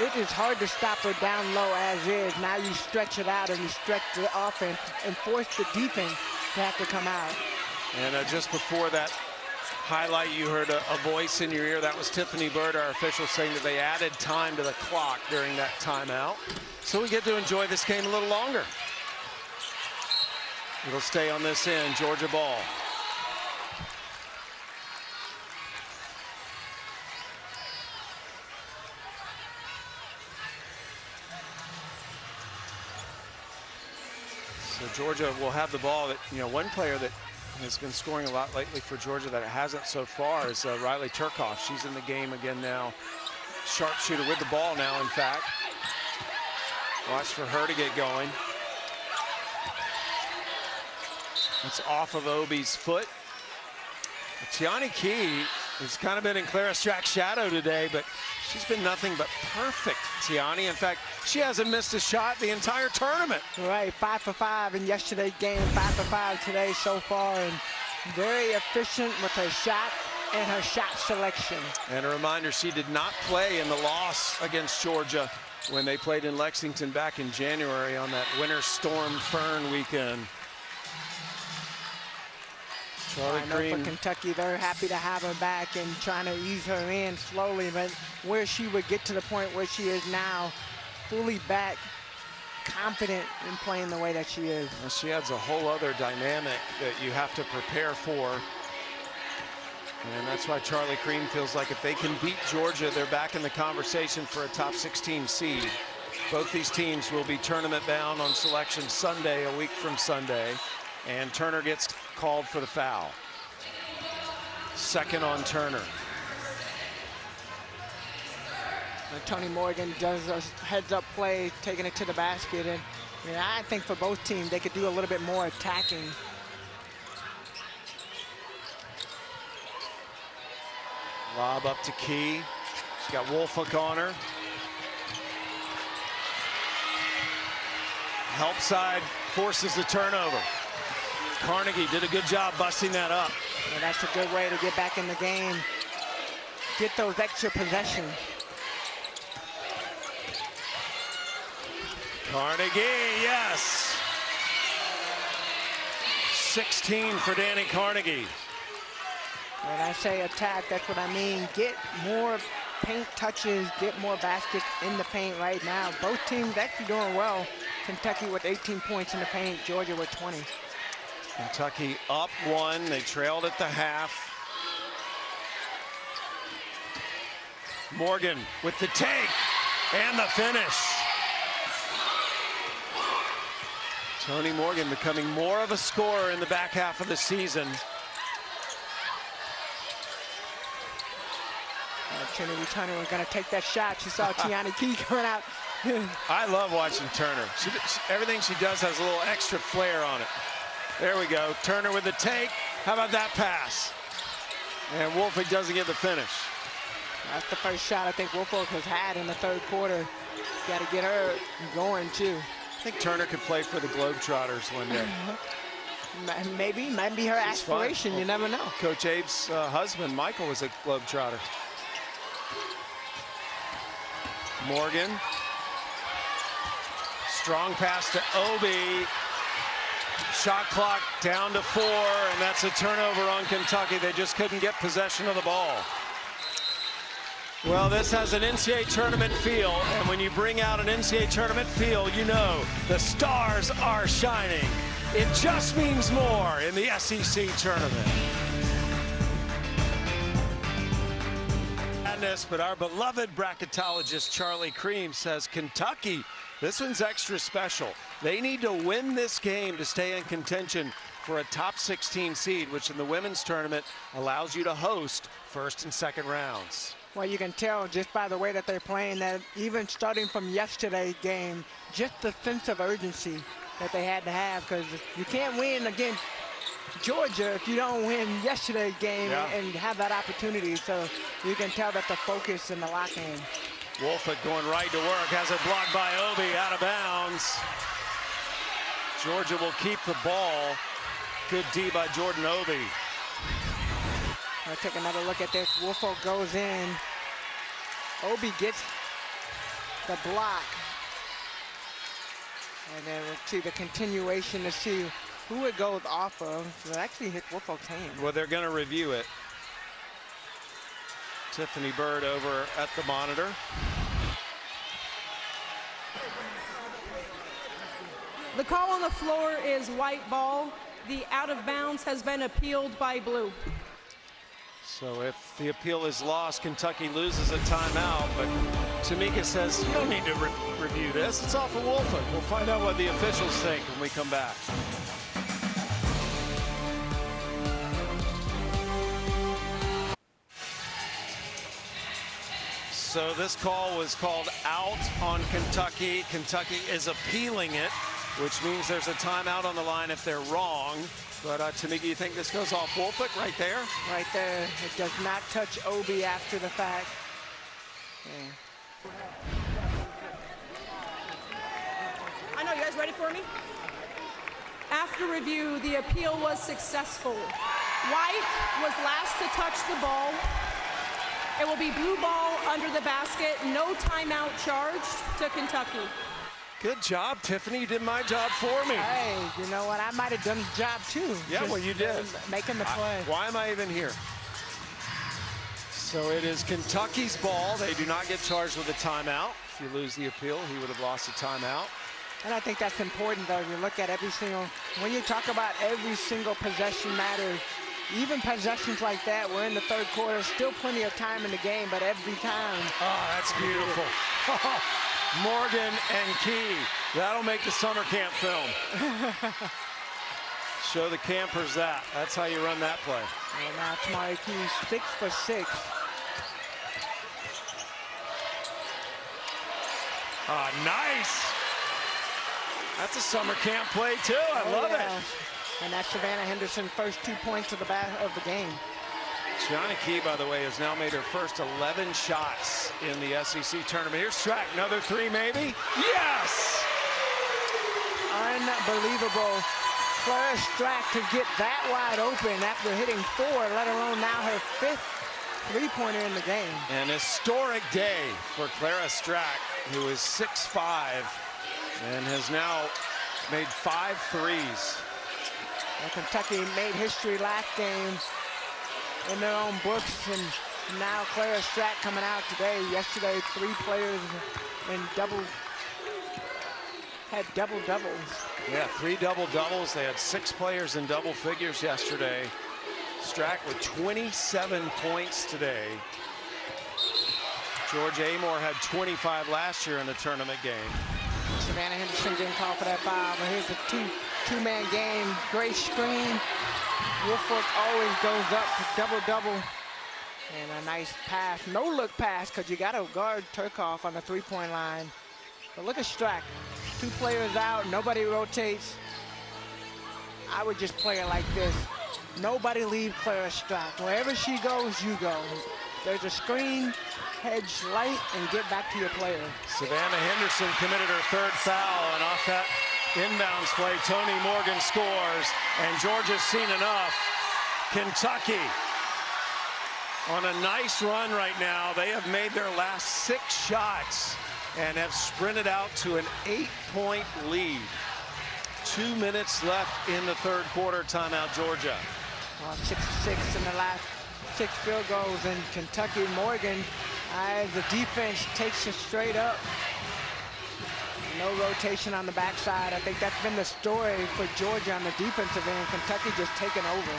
it is hard to stop her down low as is. Now you stretch it out and you stretch the offense and force the defense to have to come out. And just before that highlight, you heard a voice in your ear. That was Tiffany Bird, our official, saying that they added time to the clock during that timeout. So we get to enjoy this game a little longer. It'll stay on this end, Georgia ball. So Georgia will have the ball. That, one player that has been scoring a lot lately for Georgia that it hasn't so far is Riley Turcoff. She's in the game again now. Sharpshooter with the ball now, in fact. Watch for her to get going. It's off of Obi's foot. Gianni Key has kind of been in Clara Strack's shadow today, but she's been nothing but perfect, Gianni. In fact, she hasn't missed a shot the entire tournament. Right, 5 for 5 in yesterday's game, 5 for 5 today so far, and very efficient with her shot and her shot selection. And a reminder, she did not play in the loss against Georgia when they played in Lexington back in January on that Winter Storm Fern weekend. I know for Kentucky, they're happy to have her back and trying to ease her in slowly, but where she would get to the point where she is now, fully back, confident in playing the way that she is. Well, she adds a whole other dynamic that you have to prepare for. And that's why Charlie Cream feels like if they can beat Georgia, they're back in the conversation for a top 16 seed. Both these teams will be tournament bound on Selection Sunday, a week from Sunday. And Turner gets called for the foul. Second on Turner. And Tony Morgan does a heads-up play, taking it to the basket. And I think for both teams, they could do a little bit more attacking. Lob up to Key. She's got Wolfhook on her. Help side forces the turnover. Carnegie did a good job busting that up. And that's a good way to get back in the game. Get those extra possessions. Carnegie, yes. 16 for Danny Carnegie. When I say attack, that's what I mean. Get more paint touches, get more baskets in the paint right now. Both teams actually doing well. Kentucky with 18 points in the paint, Georgia with 20. Kentucky up 1. They trailed at the half. Morgan with the take and the finish. Tony Morgan becoming more of a scorer in the back half of the season. Trinity Turner was going to take that shot. She saw Gianni Key coming out I love watching Turner. Everything she does has a little extra flair on it. There we go. Turner with the take. How about that pass? And Woolfolk doesn't get the finish. That's the first shot I think Woolfolk has had in the third quarter. Got to get her going, too. I think Turner could play for the Globetrotters one day. Maybe. Might be her aspiration. You never know. Coach Abe's husband, Michael, was a Globetrotter. Morgan. Strong pass to Obi. Shot clock down to 4, and that's a turnover on Kentucky. They just couldn't get possession of the ball. Well, this has an NCAA tournament feel, and when you bring out an NCAA tournament feel, you know the stars are shining. It just means more in the SEC tournament. But our beloved bracketologist Charlie Cream says Kentucky, this one's extra special. They need to win this game to stay in contention for a top 16 seed, which in the women's tournament allows you to host first and second rounds. Well, you can tell just by the way that they're playing that even starting from yesterday's game, just the sense of urgency that they had to have, because you can't win against Georgia if you don't win yesterday's game and have that opportunity. So you can tell that the focus and the lock-in. Woolfolk going right to work, has it blocked by Obi, out of bounds. Georgia will keep the ball. Good D by Jordan Obi. I'll take another look at this. Woolfolk goes in. Obi gets the block. And then we'll see the continuation to see who it goes off of. It actually hit Woolfolk's hand. Well, they're going to review it. Tiffany Bird over at the monitor. The call on the floor is white ball. The out of bounds has been appealed by blue. So if the appeal is lost, Kentucky loses a timeout. But Tamika says, you don't need to review this. It's off of Woolfolk. We'll find out what the officials think when we come back. So this call was called out on Kentucky. Kentucky is appealing it, which means there's a timeout on the line if they're wrong. But Tamika, you think this goes off Woolfolk right there? Right there. It does not touch Obi after the fact. Yeah. I know, you guys ready for me? After review, the appeal was successful. White was last to touch the ball. It will be blue ball under the basket. No timeout charged to Kentucky. Good job, Tiffany. You did my job for me. Hey, you know what? I might have done the job too. Yeah, well, you did. Making the play. Why am I even here? So it is Kentucky's ball. They do not get charged with a timeout. If you lose the appeal, he would have lost a timeout. And I think that's important, though. You look at every single, when you talk about every single possession matters, even possessions like that, we're in the third quarter, still plenty of time in the game, but every time. Oh, that's beautiful. Morgan and Key. That'll make the summer camp film. Show the campers that. That's how you run that play. And now Tamari Key, 6 for 6. Ah, nice. That's a summer camp play too. I love it. And that's Savannah Henderson's first 2 points of the game. Gianna Key, by the way, has now made her first 11 shots in the SEC tournament. Here's Strack, another 3 maybe? Yes! Unbelievable. Clara Strack to get that wide open after hitting 4, let alone now her 5th three-pointer in the game. An historic day for Clara Strack, who is 6'5", and has now made 5 threes. And Kentucky made history last game in their own books, and now Clara Strack coming out today. Yesterday, 3 players had double-doubles. Yeah, 3 double-doubles. They had 6 players in double figures yesterday. Strack with 27 points today. George Amore had 25 last year in the tournament game. Savannah Henderson didn't call for that foul, but here's the two-man game. Great screen. Woolfolk always goes up for double-double. And a nice pass, no-look pass, because you got to guard Turkoff on the three-point line. But look at Strack. 2 players out, nobody rotates. I would just play it like this. Nobody leave Clara Strack. Wherever she goes, you go. There's a screen, hedge light, and get back to your player. Savannah Henderson committed her 3rd foul, and off that inbounds play, Tony Morgan scores, and Georgia's seen enough. Kentucky on a nice run right now. They have made their last 6 shots and have sprinted out to an 8-point lead. 2 minutes left in the 3rd quarter. Timeout, Georgia. 6-6 in the last 6 field goals, and Kentucky Morgan, the defense takes it straight up. No rotation on the backside. I think that's been the story for Georgia on the defensive end. Kentucky just taking over.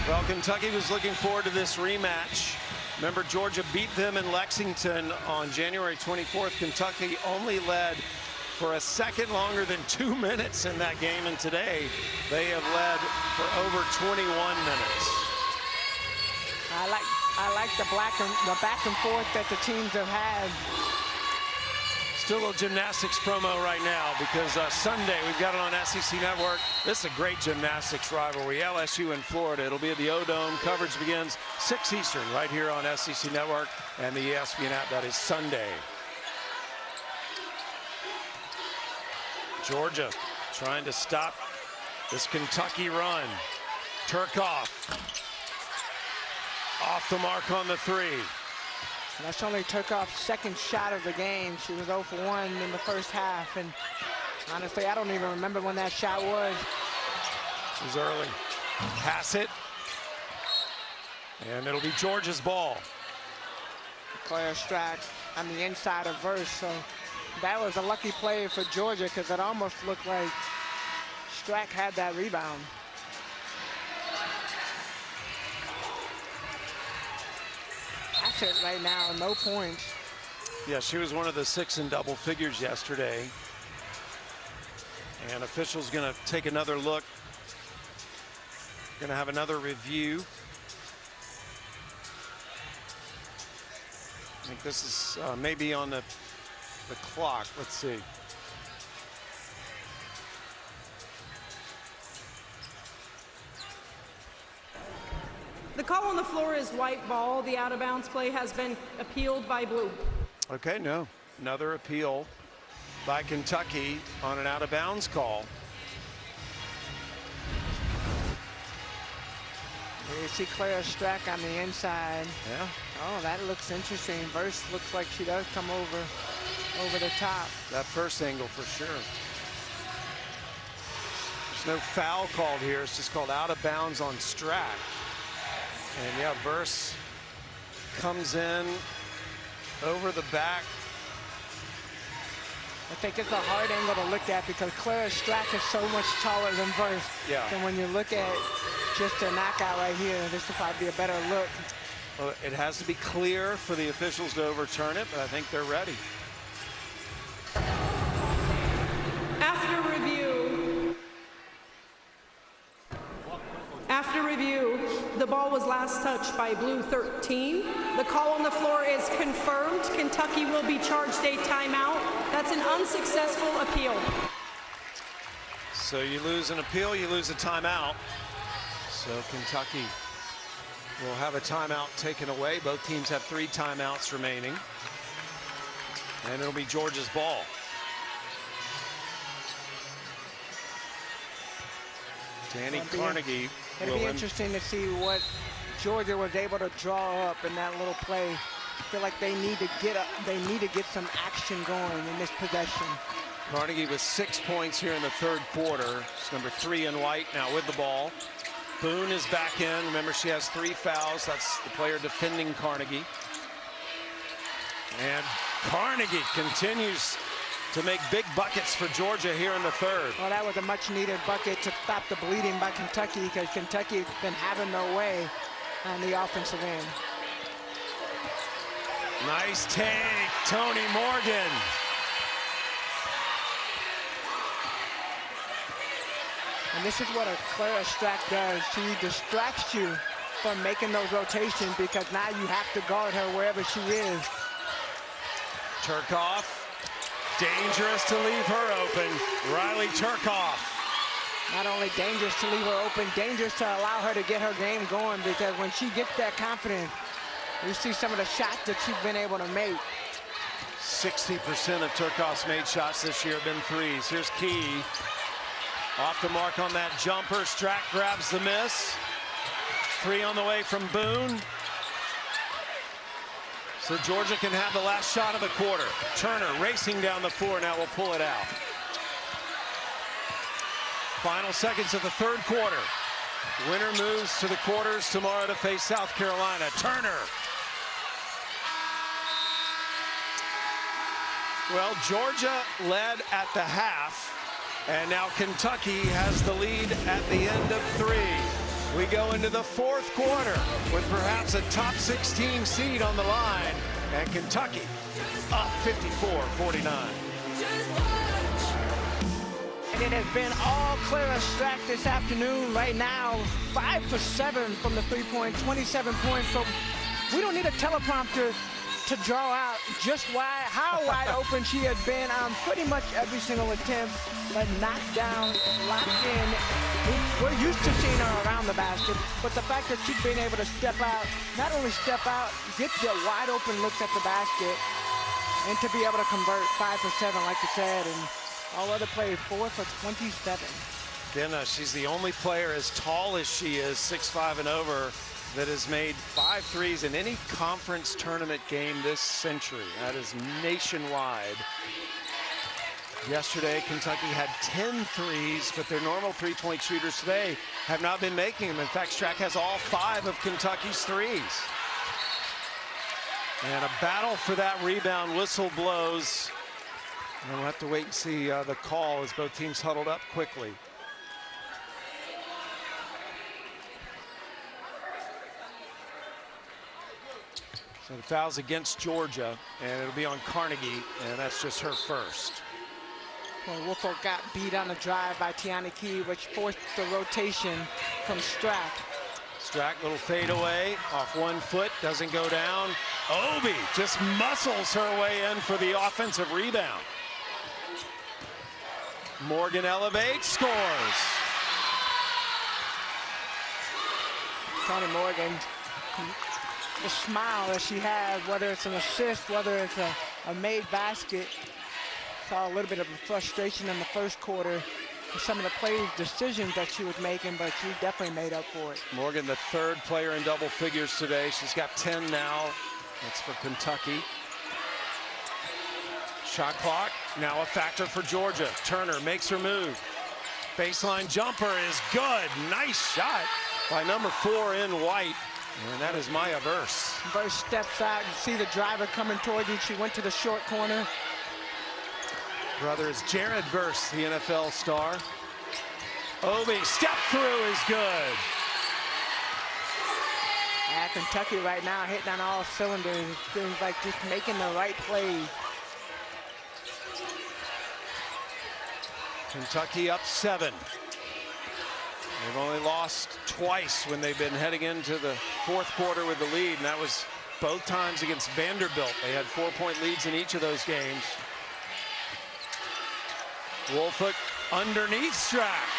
Well, Kentucky was looking forward to this rematch. Remember, Georgia beat them in Lexington on January 24th. Kentucky only led for a second longer than 2 minutes in that game, and today they have led for over 21 minutes. I like the back and forth that the teams have had. Still a gymnastics promo right now because Sunday we've got it on SEC Network. This is a great gymnastics rivalry. LSU in Florida. It'll be at the O-Dome. Coverage begins 6 Eastern right here on SEC Network and the ESPN app. That is Sunday. Georgia trying to stop this Kentucky run. Turkoff off the mark on the 3. That's only Turkoff's 2nd shot of the game. She was 0 for 1 in the first half, and honestly, I don't even remember when that shot was. It was early. Hassett, and it'll be Georgia's ball. Clara Strack on the inside of Verse, so that was a lucky play for Georgia because it almost looked like Strack had that rebound. Hassett right now, no points. Yeah, she was one of the 6 in double figures yesterday. And officials going to take another look. Going to have another review. I think this is maybe on the clock. Let's see. The call on the floor is white ball. The out-of-bounds play has been appealed by blue. Okay, no. Another appeal by Kentucky on an out-of-bounds call. You see Clara Strack on the inside. Yeah. Oh, that looks interesting. Verse looks like she does come over the top. That first angle for sure. There's no foul called here. It's just called out of bounds on Strack. And yeah, Verse comes in over the back. I think it's a hard angle to look at because Clara Strack is so much taller than Verse. Yeah. And when you look at just a knockout right here, this would probably be a better look. Well, it has to be clear for the officials to overturn it, but I think they're ready. After review, the ball was last touched by blue 13. The call on the floor is confirmed. Kentucky will be charged a timeout. That's an unsuccessful appeal. So you lose an appeal, you lose a timeout. So Kentucky will have a timeout taken away. Both teams have 3 timeouts remaining. And it'll be Georgia's ball. Danny Carnegie. It'll be interesting to see what Georgia was able to draw up in that little play. I feel like they need to get some action going in this possession. Carnegie with 6 points here in the 3rd quarter. It's number 3 in white now with the ball. Boone is back in. Remember, she has 3 fouls. That's the player defending Carnegie. And Carnegie continues to make big buckets for Georgia here in the 3rd. Well, that was a much-needed bucket to stop the bleeding by Kentucky because Kentucky's been having their way on the offensive end. Nice take, Tony Morgan. And this is what a Clara Strack does. She distracts you from making those rotations because now you have to guard her wherever she is. Turkoff Dangerous to leave her open. Riley Turcoff. Not only dangerous to leave her open, dangerous to allow her to get her game going, because when she gets that confidence, you see some of the shots that she's been able to make. 60% of Turcoff's made shots this year have been threes. Here's Key. Off the mark on that jumper. Strack grabs the miss. 3 on the way from Boone. So Georgia can have the last shot of the quarter. Turner racing down the floor now will pull it out. Final seconds of the third quarter. Winner moves to the quarters tomorrow to face South Carolina. Turner. Well, Georgia led at the half, and now Kentucky has the lead at the end of 3. We go into the fourth quarter with perhaps a top 16 seed on the line, and Kentucky up 54-49. And it has been all Clara Strack this afternoon. Right now, 5 for 7 from the 3-point, 27 points. So we don't need a teleprompter to draw out just how wide open she has been on pretty much every single attempt, but knocked down, locked in. We're used to seeing her around the basket, but the fact that she's been able to step out, not only step out, get the wide open looks at the basket, and to be able to convert 5 for 7, like you said, and all other players 4 for 27. Again, she's the only player as tall as she is, 6'5" and over, that has made 5 threes in any conference tournament game this century. That is nationwide. Yesterday, Kentucky had 10 threes, but their normal 3-point shooters today have not been making them. In fact, Strack has all 5 of Kentucky's threes. And a battle for that rebound. Whistle blows. And we'll have to wait and see the call as both teams huddled up quickly. So the foul's against Georgia, and it'll be on Carnegie, and that's just her first. Well, Woolfolk got beat on the drive by Tiana Key, which forced the rotation from Strack. Strack, little fade away, off 1 foot, doesn't go down. Obi just muscles her way in for the offensive rebound. Morgan elevates, scores. Tony Morgan, the smile that she has, whether it's an assist, whether it's a made basket. Saw a little bit of frustration in the first quarter with some of the plays, decisions that she was making, but she definitely made up for it. Morgan, the 3rd player in double figures today. She's got 10 now. That's for Kentucky. Shot clock now a factor for Georgia. Turner makes her move. Baseline jumper is good. Nice shot by number 4 in white. And that is Maya Verse. Verse steps out. You see the driver coming towards you. She went to the short corner. Brother is Jared Verse, the NFL star. Obi, step through is good. Yeah, Kentucky right now hitting on all cylinders. It seems like just making the right plays. Kentucky up 7. They've only lost twice when they've been heading into the fourth quarter with the lead, and that was both times against Vanderbilt. They had 4-point leads in each of those games. Woolfolk underneath Strack.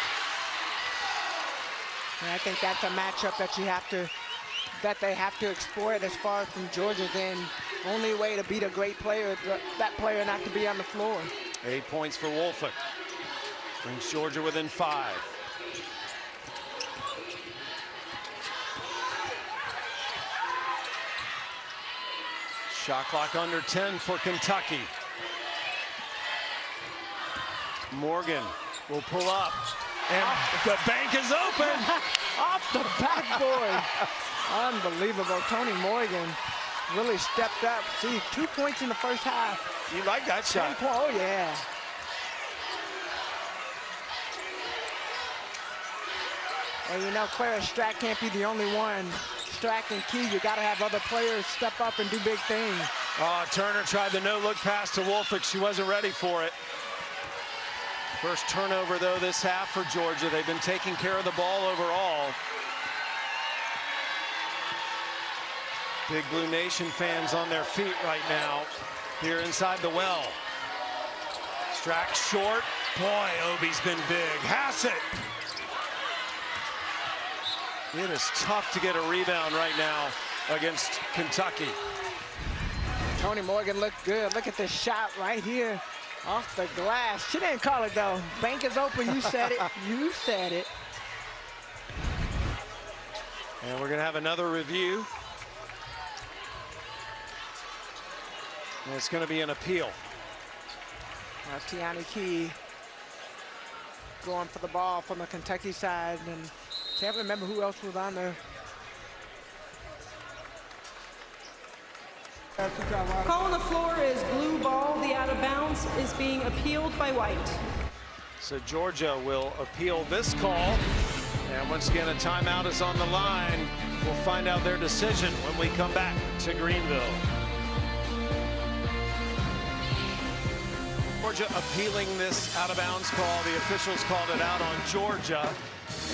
And I think that's a matchup that they have to exploit as far as from Georgia's end. Only way to beat a great player is that player not to be on the floor. 8 points for Woolfolk. Brings Georgia within 5. Shot clock under 10 for Kentucky. Morgan will pull up, and the bank is open. Off the backboard. Unbelievable. Tony Morgan really stepped up. See, 2 points in the first half. You like that shot? Oh, yeah. Well, you know, Clara Strack can't be the only one. Strack and Key, you got to have other players step up and do big things. Oh, Turner tried the no-look pass to Woolfolk. She wasn't ready for it. First turnover, though, this half for Georgia. They've been taking care of the ball overall. Big Blue Nation fans on their feet right now here inside the well. Strack short. Boy, Obi's been big. Hassett. It is tough to get a rebound right now against Kentucky. Toni Morgan looked good. Look at this shot right here off the glass. She didn't call it though. Bank is open. You said it. You said it. And we're going to have another review. And it's going to be an appeal. Tiani Key going for the ball from the Kentucky side, and can't remember who else was on there. Call on the floor is blue ball. The out of bounds is being appealed by white. So Georgia will appeal this call. And once again, a timeout is on the line. We'll find out their decision when we come back to Greenville. Georgia appealing this out of bounds call. The officials called it out on Georgia.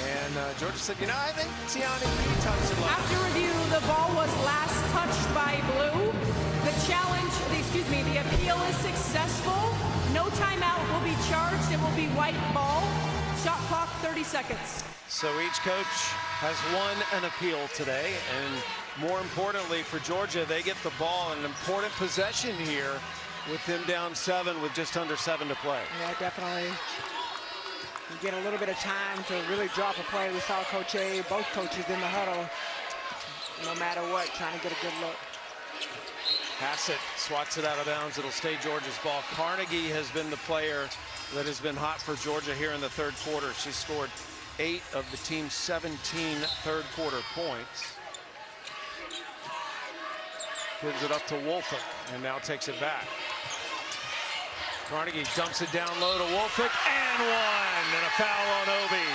And Georgia said, you know, I think Tiani touched it last. After review, the ball was last touched by blue. The challenge, the appeal is successful. No timeout will be charged. It will be white ball. Shot clock 30 seconds. So each coach has won an appeal today. And more importantly for Georgia, they get the ball in an important possession here with them down 7 with just under 7 to play. Yeah, definitely. You get a little bit of time to really drop a play. We saw Coach A, both coaches in the huddle, no matter what, trying to get a good look. Hassett swats it out of bounds. It'll stay Georgia's ball. Carnegie has been the player that has been hot for Georgia here in the third quarter. She scored 8 of the team's 17 third quarter points. Gives it up to Wolfick and now takes it back. Carnegie dumps it down low to Wolfick and one, and a foul on Obi.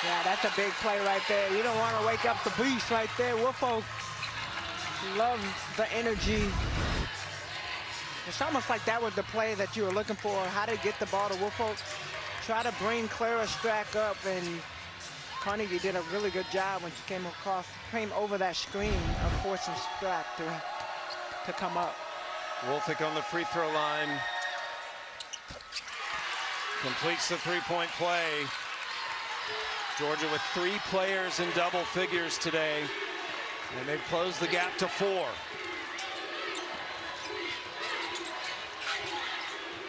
Yeah, that's a big play right there. You don't want to wake up the beast right there. Wolfo loves the energy. It's almost like that was the play that you were looking for. How to get the ball to Wolfo. Try to bring Clara Strack up, and Carnegie did a really good job when she came over that screen of forcing Strack to come up. Wolfick on the free throw line. Completes the three-point play. Georgia with 3 players in double figures today, and they've closed the gap to 4.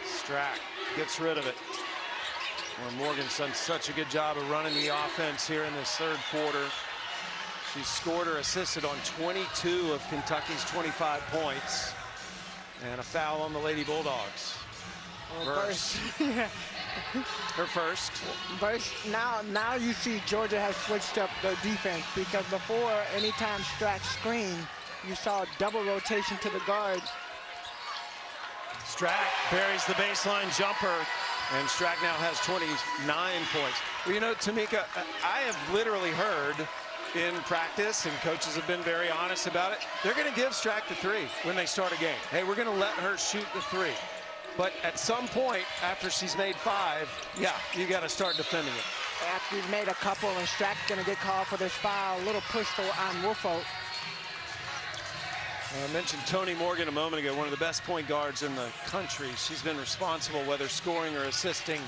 Strack gets rid of it. Morgan's done such a good job of running the offense here in this third quarter. She's scored or assisted on 22 of Kentucky's 25 points. And a foul on the Lady Bulldogs. Her first. Now you see Georgia has switched up the defense, because before, anytime Strack screened, you saw double rotation to the guard. Strack buries the baseline jumper, and Strack now has 29 points. Well, you know, Tamika, I have literally heard in practice, and coaches have been very honest about it, they're going to give Strack the 3 when they start a game. Hey, we're going to let her shoot the 3. But at some point, after she's made 5, yeah, you got to start defending it. After you've made a couple, and Strack's going to get called for this foul, a little push on Wolfo. I mentioned Toni Morgan a moment ago, one of the best point guards in the country. She's been responsible, whether scoring or assisting,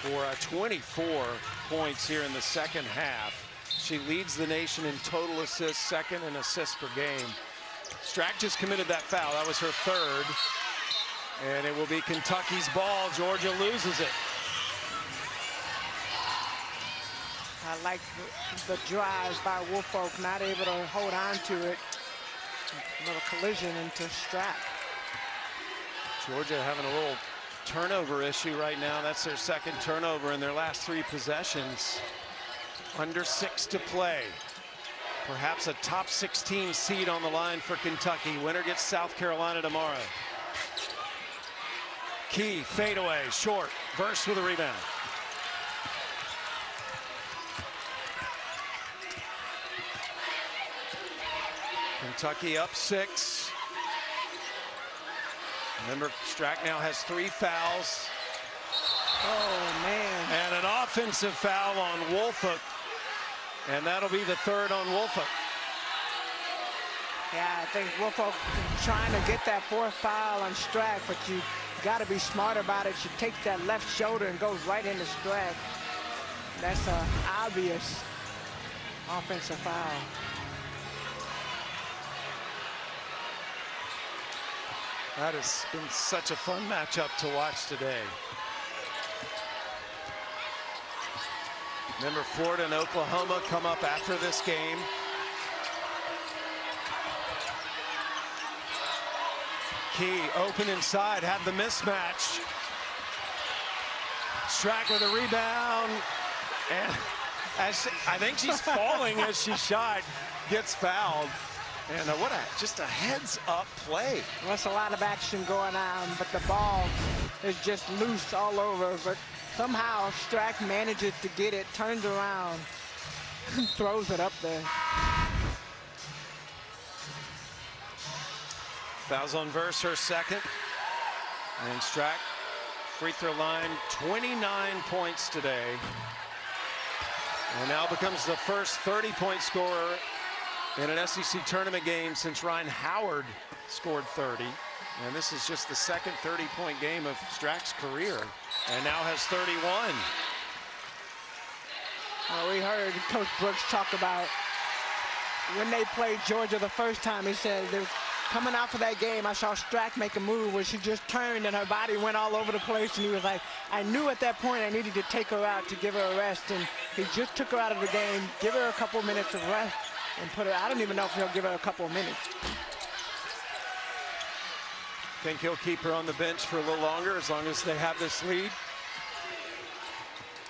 for 24 points here in the second half. She leads the nation in total assists, second in assists per game. Strack just committed that foul. That was her 3rd. And it will be Kentucky's ball. Georgia loses it. I like the drive by Wolfolk, not able to hold on to it. A little collision into Strack. Georgia having a little turnover issue right now. That's their 2nd turnover in their last 3 possessions. Under 6 to play. Perhaps a top 16 seed on the line for Kentucky. Winner gets South Carolina tomorrow. Key, fadeaway, short. Verse with a rebound. Kentucky up 6. Remember, Strack now has 3 fouls. Oh, man. And an offensive foul on Wolfick. And that'll be the 3rd on Wolfick. Yeah, I think Wolfolk trying to get that 4th foul on Strack, but you got to be smart about it. She takes that left shoulder and goes right into Strack. That's an obvious offensive foul. That has been such a fun matchup to watch today. Remember, Florida and Oklahoma come up after this game. Key open inside, had the mismatch. Strack with a rebound, and I think she's falling as she shot, gets fouled. And just a heads-up play. Well, that's a lot of action going on, but the ball is just loose all over. But somehow Strack manages to get it, turns around, throws it up there. Fouls on Verse, her second. And Strack, free throw line, 29 points today. And now becomes the first 30-point scorer in an SEC tournament game since Ryan Howard scored 30. And this is just the second 30-point game of Strack's career. And now has 31. Well, we heard Coach Brooks talk about when they played Georgia the first time. He said, coming out for that game, I saw Strack make a move where she just turned and her body went all over the place. And he was like, I knew at that point I needed to take her out to give her a rest. And he just took her out of the game, give her a couple minutes of rest, and put her, I don't even know if he'll give her a couple of minutes. Think he'll keep her on the bench for a little longer as long as they have this lead?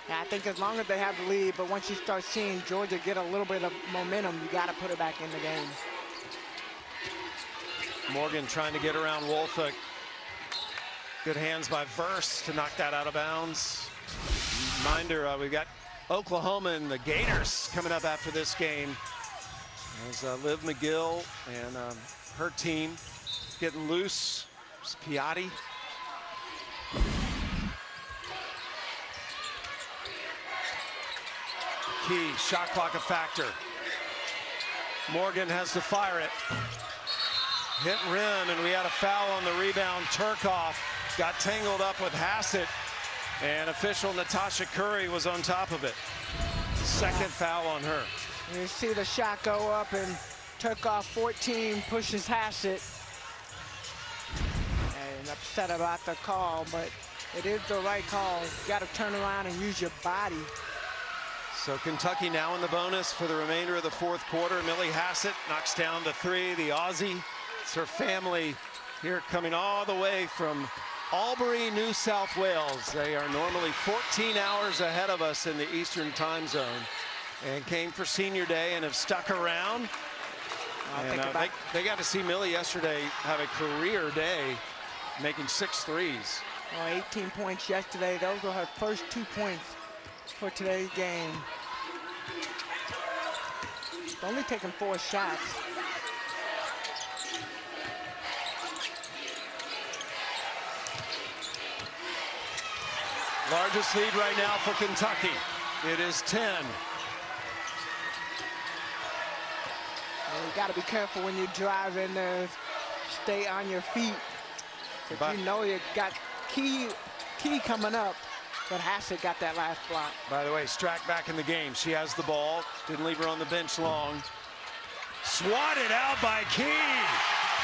Yeah, I think as long as they have the lead, but once you start seeing Georgia get a little bit of momentum, you got to put her back in the game. Morgan trying to get around Wolfa. Good hands by Verse to knock that out of bounds. Reminder, we've got Oklahoma and the Gators coming up after this game. As Liv McGill and her team getting loose. It's Piatti. Key, shot clock a factor. Morgan has to fire it. Hit rim, and we had a foul on the rebound. Turkoff got tangled up with Hassett, and official Natasha Curry was on top of it. Second foul on her. You see the shot go up, and Turkoff 14 pushes Hassett. And upset about the call, but it is the right call. You got to turn around and use your body. So Kentucky now in the bonus for the remainder of the fourth quarter. Millie Hassett knocks down the three, the Aussie. It's her family here coming all the way from Albury, New South Wales. They are normally 14 hours ahead of us in the Eastern time zone, and came for senior day and have stuck around. And, they got to see Millie yesterday have a career day, making 6 threes. 18 points yesterday. Those were her first 2 points for today's game. Only taking 4 shots. Largest lead right now for Kentucky. It is 10. And you got to be careful when you drive in there. Stay on your feet. But you know you got key coming up. But Hassett got that last block. By the way, Strack back in the game. She has the ball. Didn't leave her on the bench long. Swatted out by Key.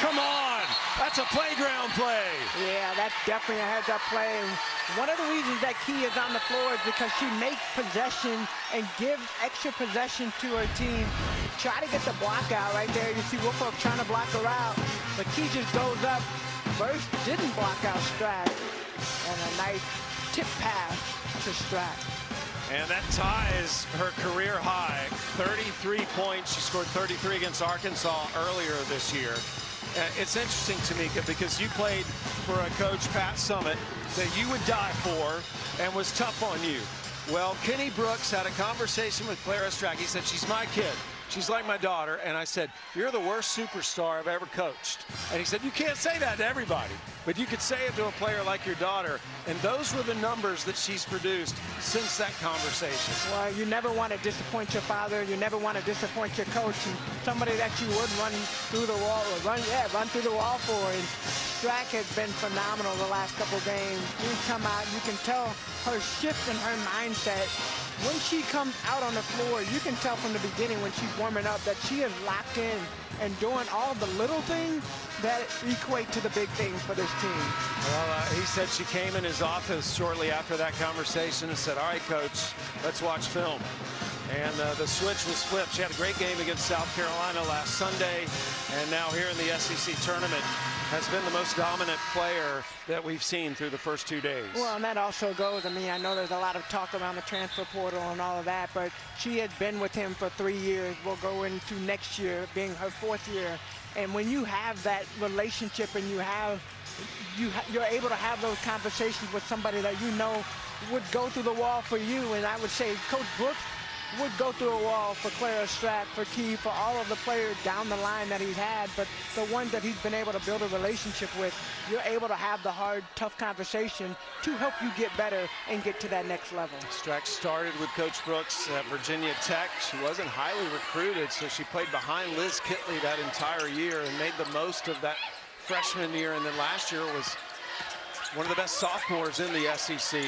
Come on. That's a playground play. Yeah, that's definitely a heads-up play. And one of the reasons that Key is on the floor is because she makes possession and gives extra possession to her team. Try to get the block out right there. You see Wolf trying to block her out. But Key just goes up. First didn't block out Strack. And a nice tip pass to Strack. And that ties her career high, 33 points. She scored 33 against Arkansas earlier this year. It's interesting, Tamika, because you played for a coach, Pat Summitt, that you would die for and was tough on you. Well, Kenny Brooks had a conversation with Clara Strack. He said, she's my kid. She's like my daughter. And I said, you're the worst superstar I've ever coached. And he said, you can't say that to everybody, but you could say it to a player like your daughter. And those were the numbers that she's produced since that conversation. Well, you never want to disappoint your father. You never want to disappoint your coach. And somebody that you would run through the wall or run through the wall for. And Strack has been phenomenal the last couple games. You come out, you can tell her shift in her mindset. When she comes out on the floor, you can tell from the beginning when she's warming up that she is locked in and doing all the little things that equate to the big things for this team. Well, he said she came in his office shortly after that conversation and said, all right, coach, let's watch film. And the switch was flipped. She had a great game against South Carolina last Sunday, and now here in the SEC tournament has been the most dominant player that we've seen through the first 2 days. Well, and that also goes, I mean, I know there's a lot of talk around the transfer portal and all of that, but she had been with him for 3 years. We'll go into next year being her 4th year. And when you have that relationship and you're able to have those conversations with somebody that you know would go through the wall for you, and I would say Coach Brooks would go through a wall for Clara Strack, for Key, for all of the players down the line that he's had, but the ones that he's been able to build a relationship with, you're able to have the hard, tough conversation to help you get better and get to that next level. Strack started with Coach Brooks at Virginia Tech. She wasn't highly recruited, so she played behind Liz Kitley that entire year and made the most of that freshman year, and then last year was one of the best sophomores in the SEC.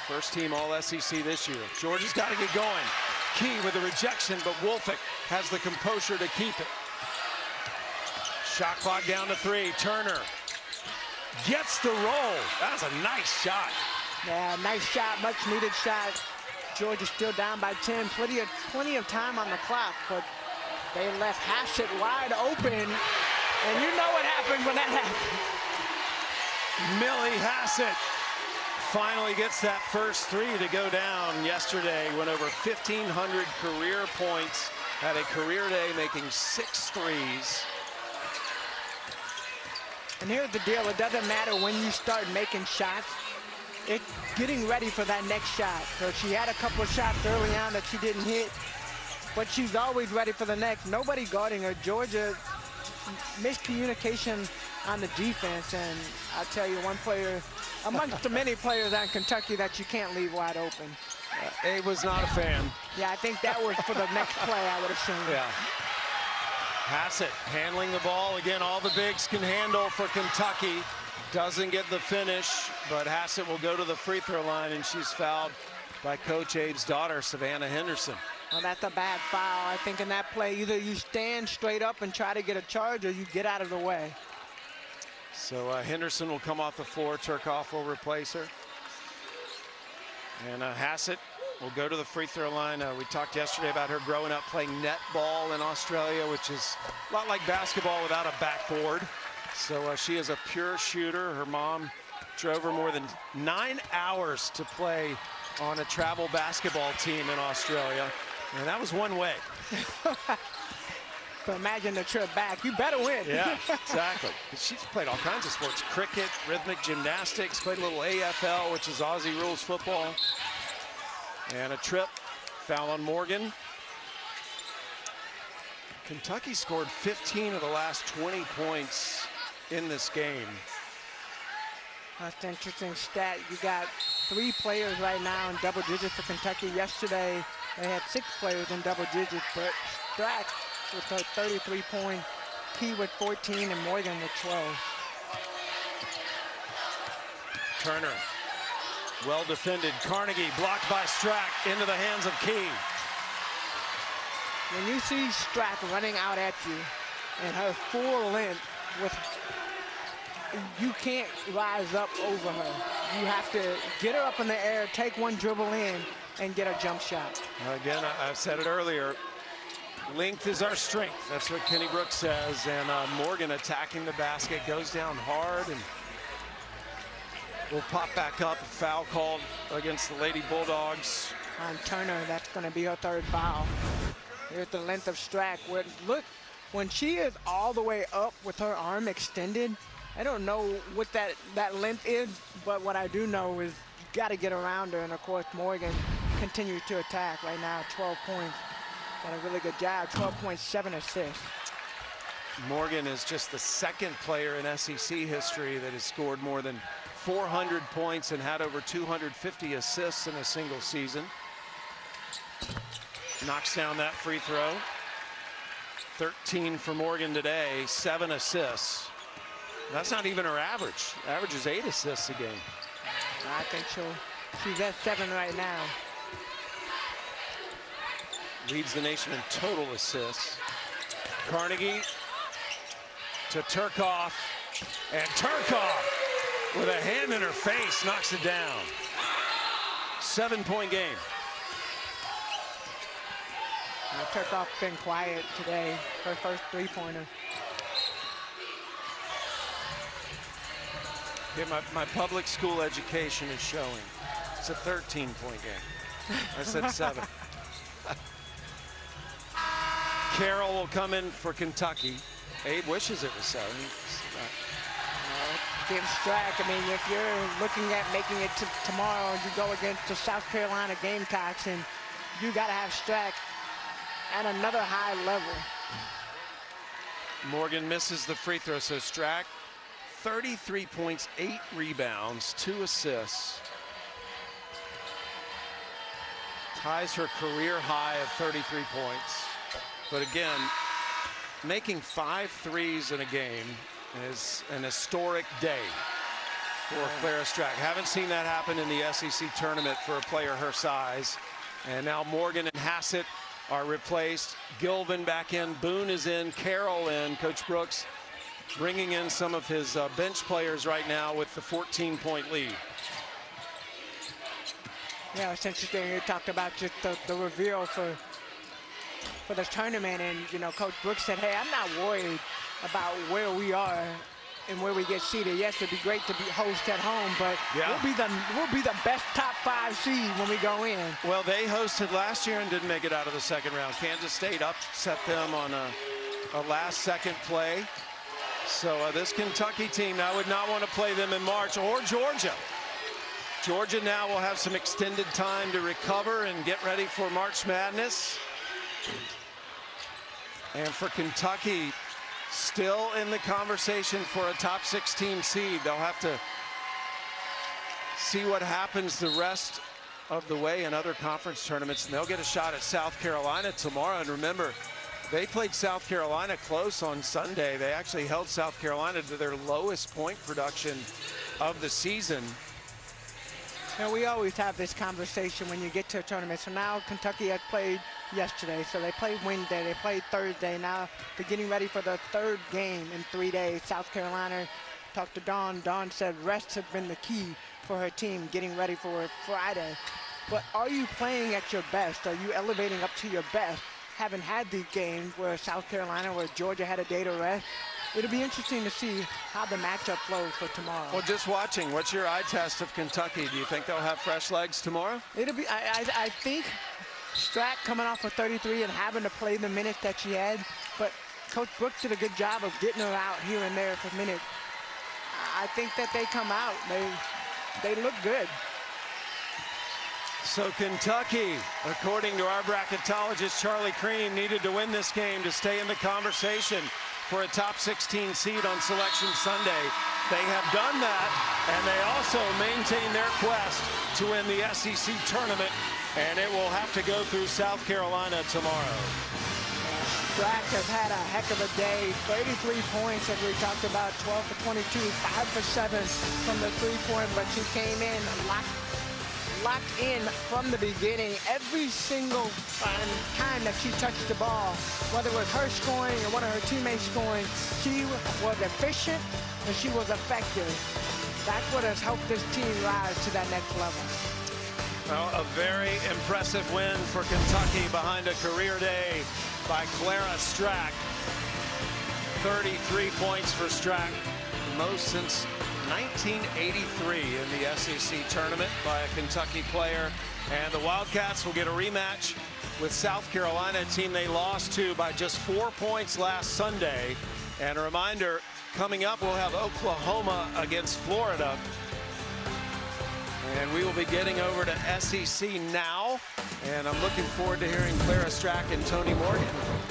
First team All-SEC this year. Georgia's got to get going. Key with a rejection, but Wolfick has the composure to keep it. Shot clock down to 3. Turner gets the roll. That was a nice shot. Yeah, nice shot, much needed shot. Georgia's still down by 10. Plenty of time on the clock, but they left Hassett wide open. And you know what happened when that happened. Millie Hassett finally gets that first 3 to go down yesterday. Went over 1,500 career points. Had a career day making 6 threes. And here's the deal. It doesn't matter when you start making shots. It's getting ready for that next shot. So she had a couple of shots early on that she didn't hit, but she's always ready for the next. Nobody guarding her. Georgia miscommunication on the defense, and I'll tell you, one player amongst the many players on Kentucky that you can't leave wide open. Abe was not a fan. Yeah, I think that was for the next play, I would assume. Yeah. Hassett handling the ball. Again, all the bigs can handle for Kentucky. Doesn't get the finish, but Hassett will go to the free throw line, and she's fouled by Coach Abe's daughter, Savannah Henderson. Well, that's a bad foul. I think in that play, either you stand straight up and try to get a charge, or you get out of the way. So Henderson will come off the floor. Turcoff will replace her. And Hassett will go to the free throw line. We talked yesterday about her growing up playing netball in Australia, which is a lot like basketball without a backboard. So she is a pure shooter. Her mom drove her more than 9 hours to play on a travel basketball team in Australia. And that was one way. So imagine the trip back. You better win. Yeah, exactly. She's played all kinds of sports. Cricket, rhythmic gymnastics, played a little AFL, which is Aussie rules football. And a trip. Foul on Morgan. Kentucky scored 15 of the last 20 points in this game. That's an interesting stat. You got 3 players right now in double digits for Kentucky. Yesterday, they had 6 players in double digits, but Strack with her 33-point, Key with 14, and Morgan with 12. Turner, well defended. Carnegie blocked by Strack into the hands of Key. When you see Strack running out at you and her full length, you can't rise up over her. You have to get her up in the air, take one dribble in, and get a jump shot. Again, I've said it earlier. Length is our strength. That's what Kenny Brooks says. And Morgan attacking the basket, goes down hard and will pop back up. Foul called against the Lady Bulldogs. On Turner, that's going to be her 3rd foul. Here's the length of Strack. Look, when she is all the way up with her arm extended, I don't know what that length is, but what I do know is you got to get around her. And of course, Morgan continues to attack right now. 12 points. Done a really good job. 12 points, 7 assists. Morgan is just the 2nd player in SEC history that has scored more than 400 points and had over 250 assists in a single season. Knocks down that free throw. 13 for Morgan today, 7 assists. That's not even her average. Average is 8 assists a game. I think she's at 7 right now. Leads the nation in total assists. Carnegie to Turcoff, and Turcoff with a hand in her face knocks it down. 7-point game. Turcoff's been quiet today. Her first 3-pointer. Yeah, my public school education is showing. It's a 13-point game. I said 7. Carroll will come in for Kentucky. Abe wishes it was 7. Give Strack. I mean, if you're looking at making it to tomorrow, you go against the South Carolina Gamecocks, and you got to have Strack at another high level. Morgan misses the free throw, so Strack, 33 points, 8 rebounds, 2 assists. Ties her career high of 33 points. But again, making 5 threes in a game is an historic day for Clara Strack. Haven't seen that happen in the SEC tournament for a player her size. And now Morgan and Hassett are replaced. Gilvin back in, Boone is in, Carroll in. Coach Brooks bringing in some of his bench players right now with the 14-point lead. Yeah, it's interesting. You talked about just the reveal for the tournament, and you know, Coach Brooks said, "Hey, I'm not worried about where we are and where we get seated. Yes, it'd be great to be host at home, but we'll be the best top 5 seed when we go in." Well, they hosted last year and didn't make it out of the second round. Kansas State upset them on a last-second play. So this Kentucky team, I would not want to play them in March, or Georgia. Georgia now will have some extended time to recover and get ready for March Madness. And for Kentucky, still in the conversation for a top 16 seed. They'll have to see what happens the rest of the way in other conference tournaments, and they'll get a shot at South Carolina tomorrow. And remember, they played South Carolina close on Sunday. They actually held South Carolina to their lowest point production of the season. And we always have this conversation when you get to a tournament. So now Kentucky had played yesterday, so they played Wednesday, they played Thursday. Now they're getting ready for the 3rd game in 3 days. South Carolina, talked to Dawn. Dawn said rest has been the key for her team getting ready for Friday. But are you playing at your best? Are you elevating up to your best? Haven't had these games where South Carolina, where Georgia had a day to rest. It'll be interesting to see how the matchup flows for tomorrow. Well, just watching, what's your eye test of Kentucky? Do you think they'll have fresh legs tomorrow? It'll be, I think Strack coming off of 33 and having to play the minutes that she had, but Coach Brooks did a good job of getting her out here and there for minutes. I think that they come out, they look good. So Kentucky, according to our bracketologist Charlie Cream, needed to win this game to stay in the conversation for a top 16 seed on Selection Sunday. They have done that, and they also maintain their quest to win the SEC tournament, and it will have to go through South Carolina tomorrow. Strack has had a heck of a day. 33 points, as we talked about, 12 for 22, 5 for 7 from the three-point, but she came in locked in from the beginning. Every single time that she touched the ball, whether it was her scoring or one of her teammates scoring, she was efficient and she was effective. That's what has helped this team rise to that next level. Well, a very impressive win for Kentucky behind a career day by Clara Strack. 33 points for Strack, most since 1983 in the SEC tournament by a Kentucky player. And the Wildcats will get a rematch with South Carolina, a team they lost to by just 4 points last Sunday. And a reminder, coming up, we'll have Oklahoma against Florida. And we will be getting over to SEC now. And I'm looking forward to hearing Clara Strack and Tony Morgan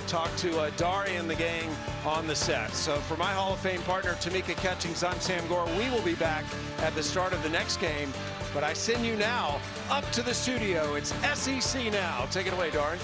talk to Dari and the gang on the set. So for my Hall of Fame partner, Tamika Catchings, I'm Sam Gore. We will be back at the start of the next game. But I send you now up to the studio. It's SEC Now. Take it away, Dari.